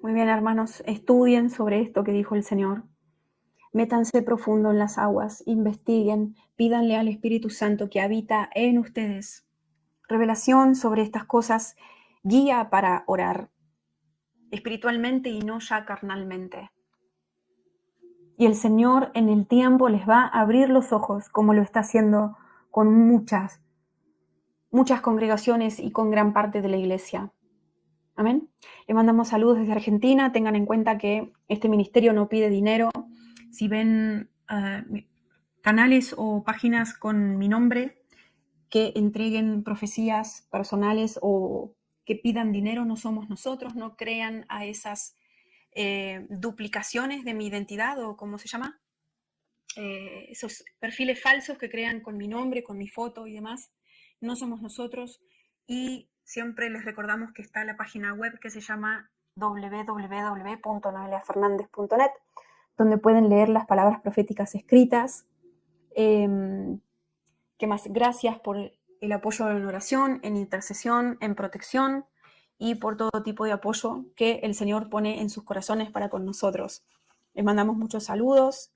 Muy bien, hermanos, estudien sobre esto que dijo el Señor. Métanse profundo en las aguas, investiguen, pídanle al Espíritu Santo que habita en ustedes revelación sobre estas cosas, guía para orar espiritualmente y no ya carnalmente. Y el Señor en el tiempo les va a abrir los ojos como lo está haciendo con muchas congregaciones y con gran parte de la iglesia. Amén. Le mandamos saludos desde Argentina. Tengan en cuenta que este ministerio no pide dinero. Si ven canales o páginas con mi nombre que entreguen profecías personales o que pidan dinero, no somos nosotros. No crean a esas duplicaciones de mi identidad, o ¿cómo se llama? Esos perfiles falsos que crean con mi nombre, con mi foto y demás. No somos nosotros. Y siempre les recordamos que está la página web que se llama www.noeliafernandez.net, donde pueden leer las palabras proféticas escritas. ¿Qué más? Gracias por el apoyo en oración, en intercesión, en protección y por todo tipo de apoyo que el Señor pone en sus corazones para con nosotros. Les mandamos muchos saludos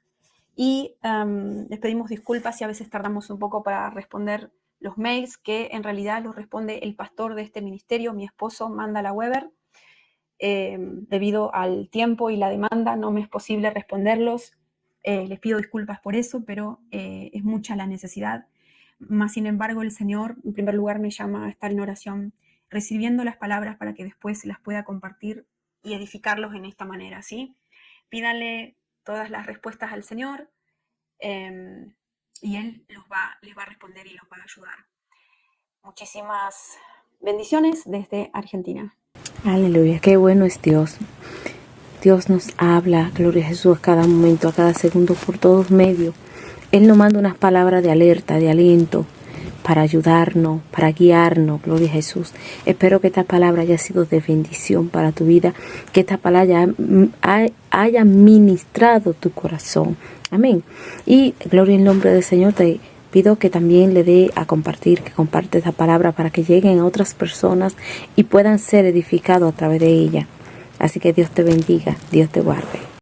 y les pedimos disculpas si a veces tardamos un poco para responder los mails, que en realidad los responde el pastor de este ministerio, mi esposo, Mandala Weber. Debido al tiempo y la demanda no me es posible responderlos. Les pido disculpas por eso, pero es mucha la necesidad. Más sin embargo, el Señor en primer lugar me llama a estar en oración, recibiendo las palabras para que después las pueda compartir y edificarlos en esta manera, ¿sí? Pídanle todas las respuestas al Señor y Él les va a responder y los va a ayudar. Muchísimas bendiciones desde Argentina. Aleluya, qué bueno es Dios. Dios nos habla, gloria a Jesús, a cada momento, a cada segundo, por todos medios. Él nos manda unas palabras de alerta, de aliento, para ayudarnos, para guiarnos, gloria a Jesús. Espero que esta palabra haya sido de bendición para tu vida, que esta palabra haya ministrado tu corazón. Amén. Y gloria en nombre del Señor, te pido que también le dé a compartir, que comparte esta palabra para que lleguen a otras personas y puedan ser edificados a través de ella. Así que Dios te bendiga, Dios te guarde.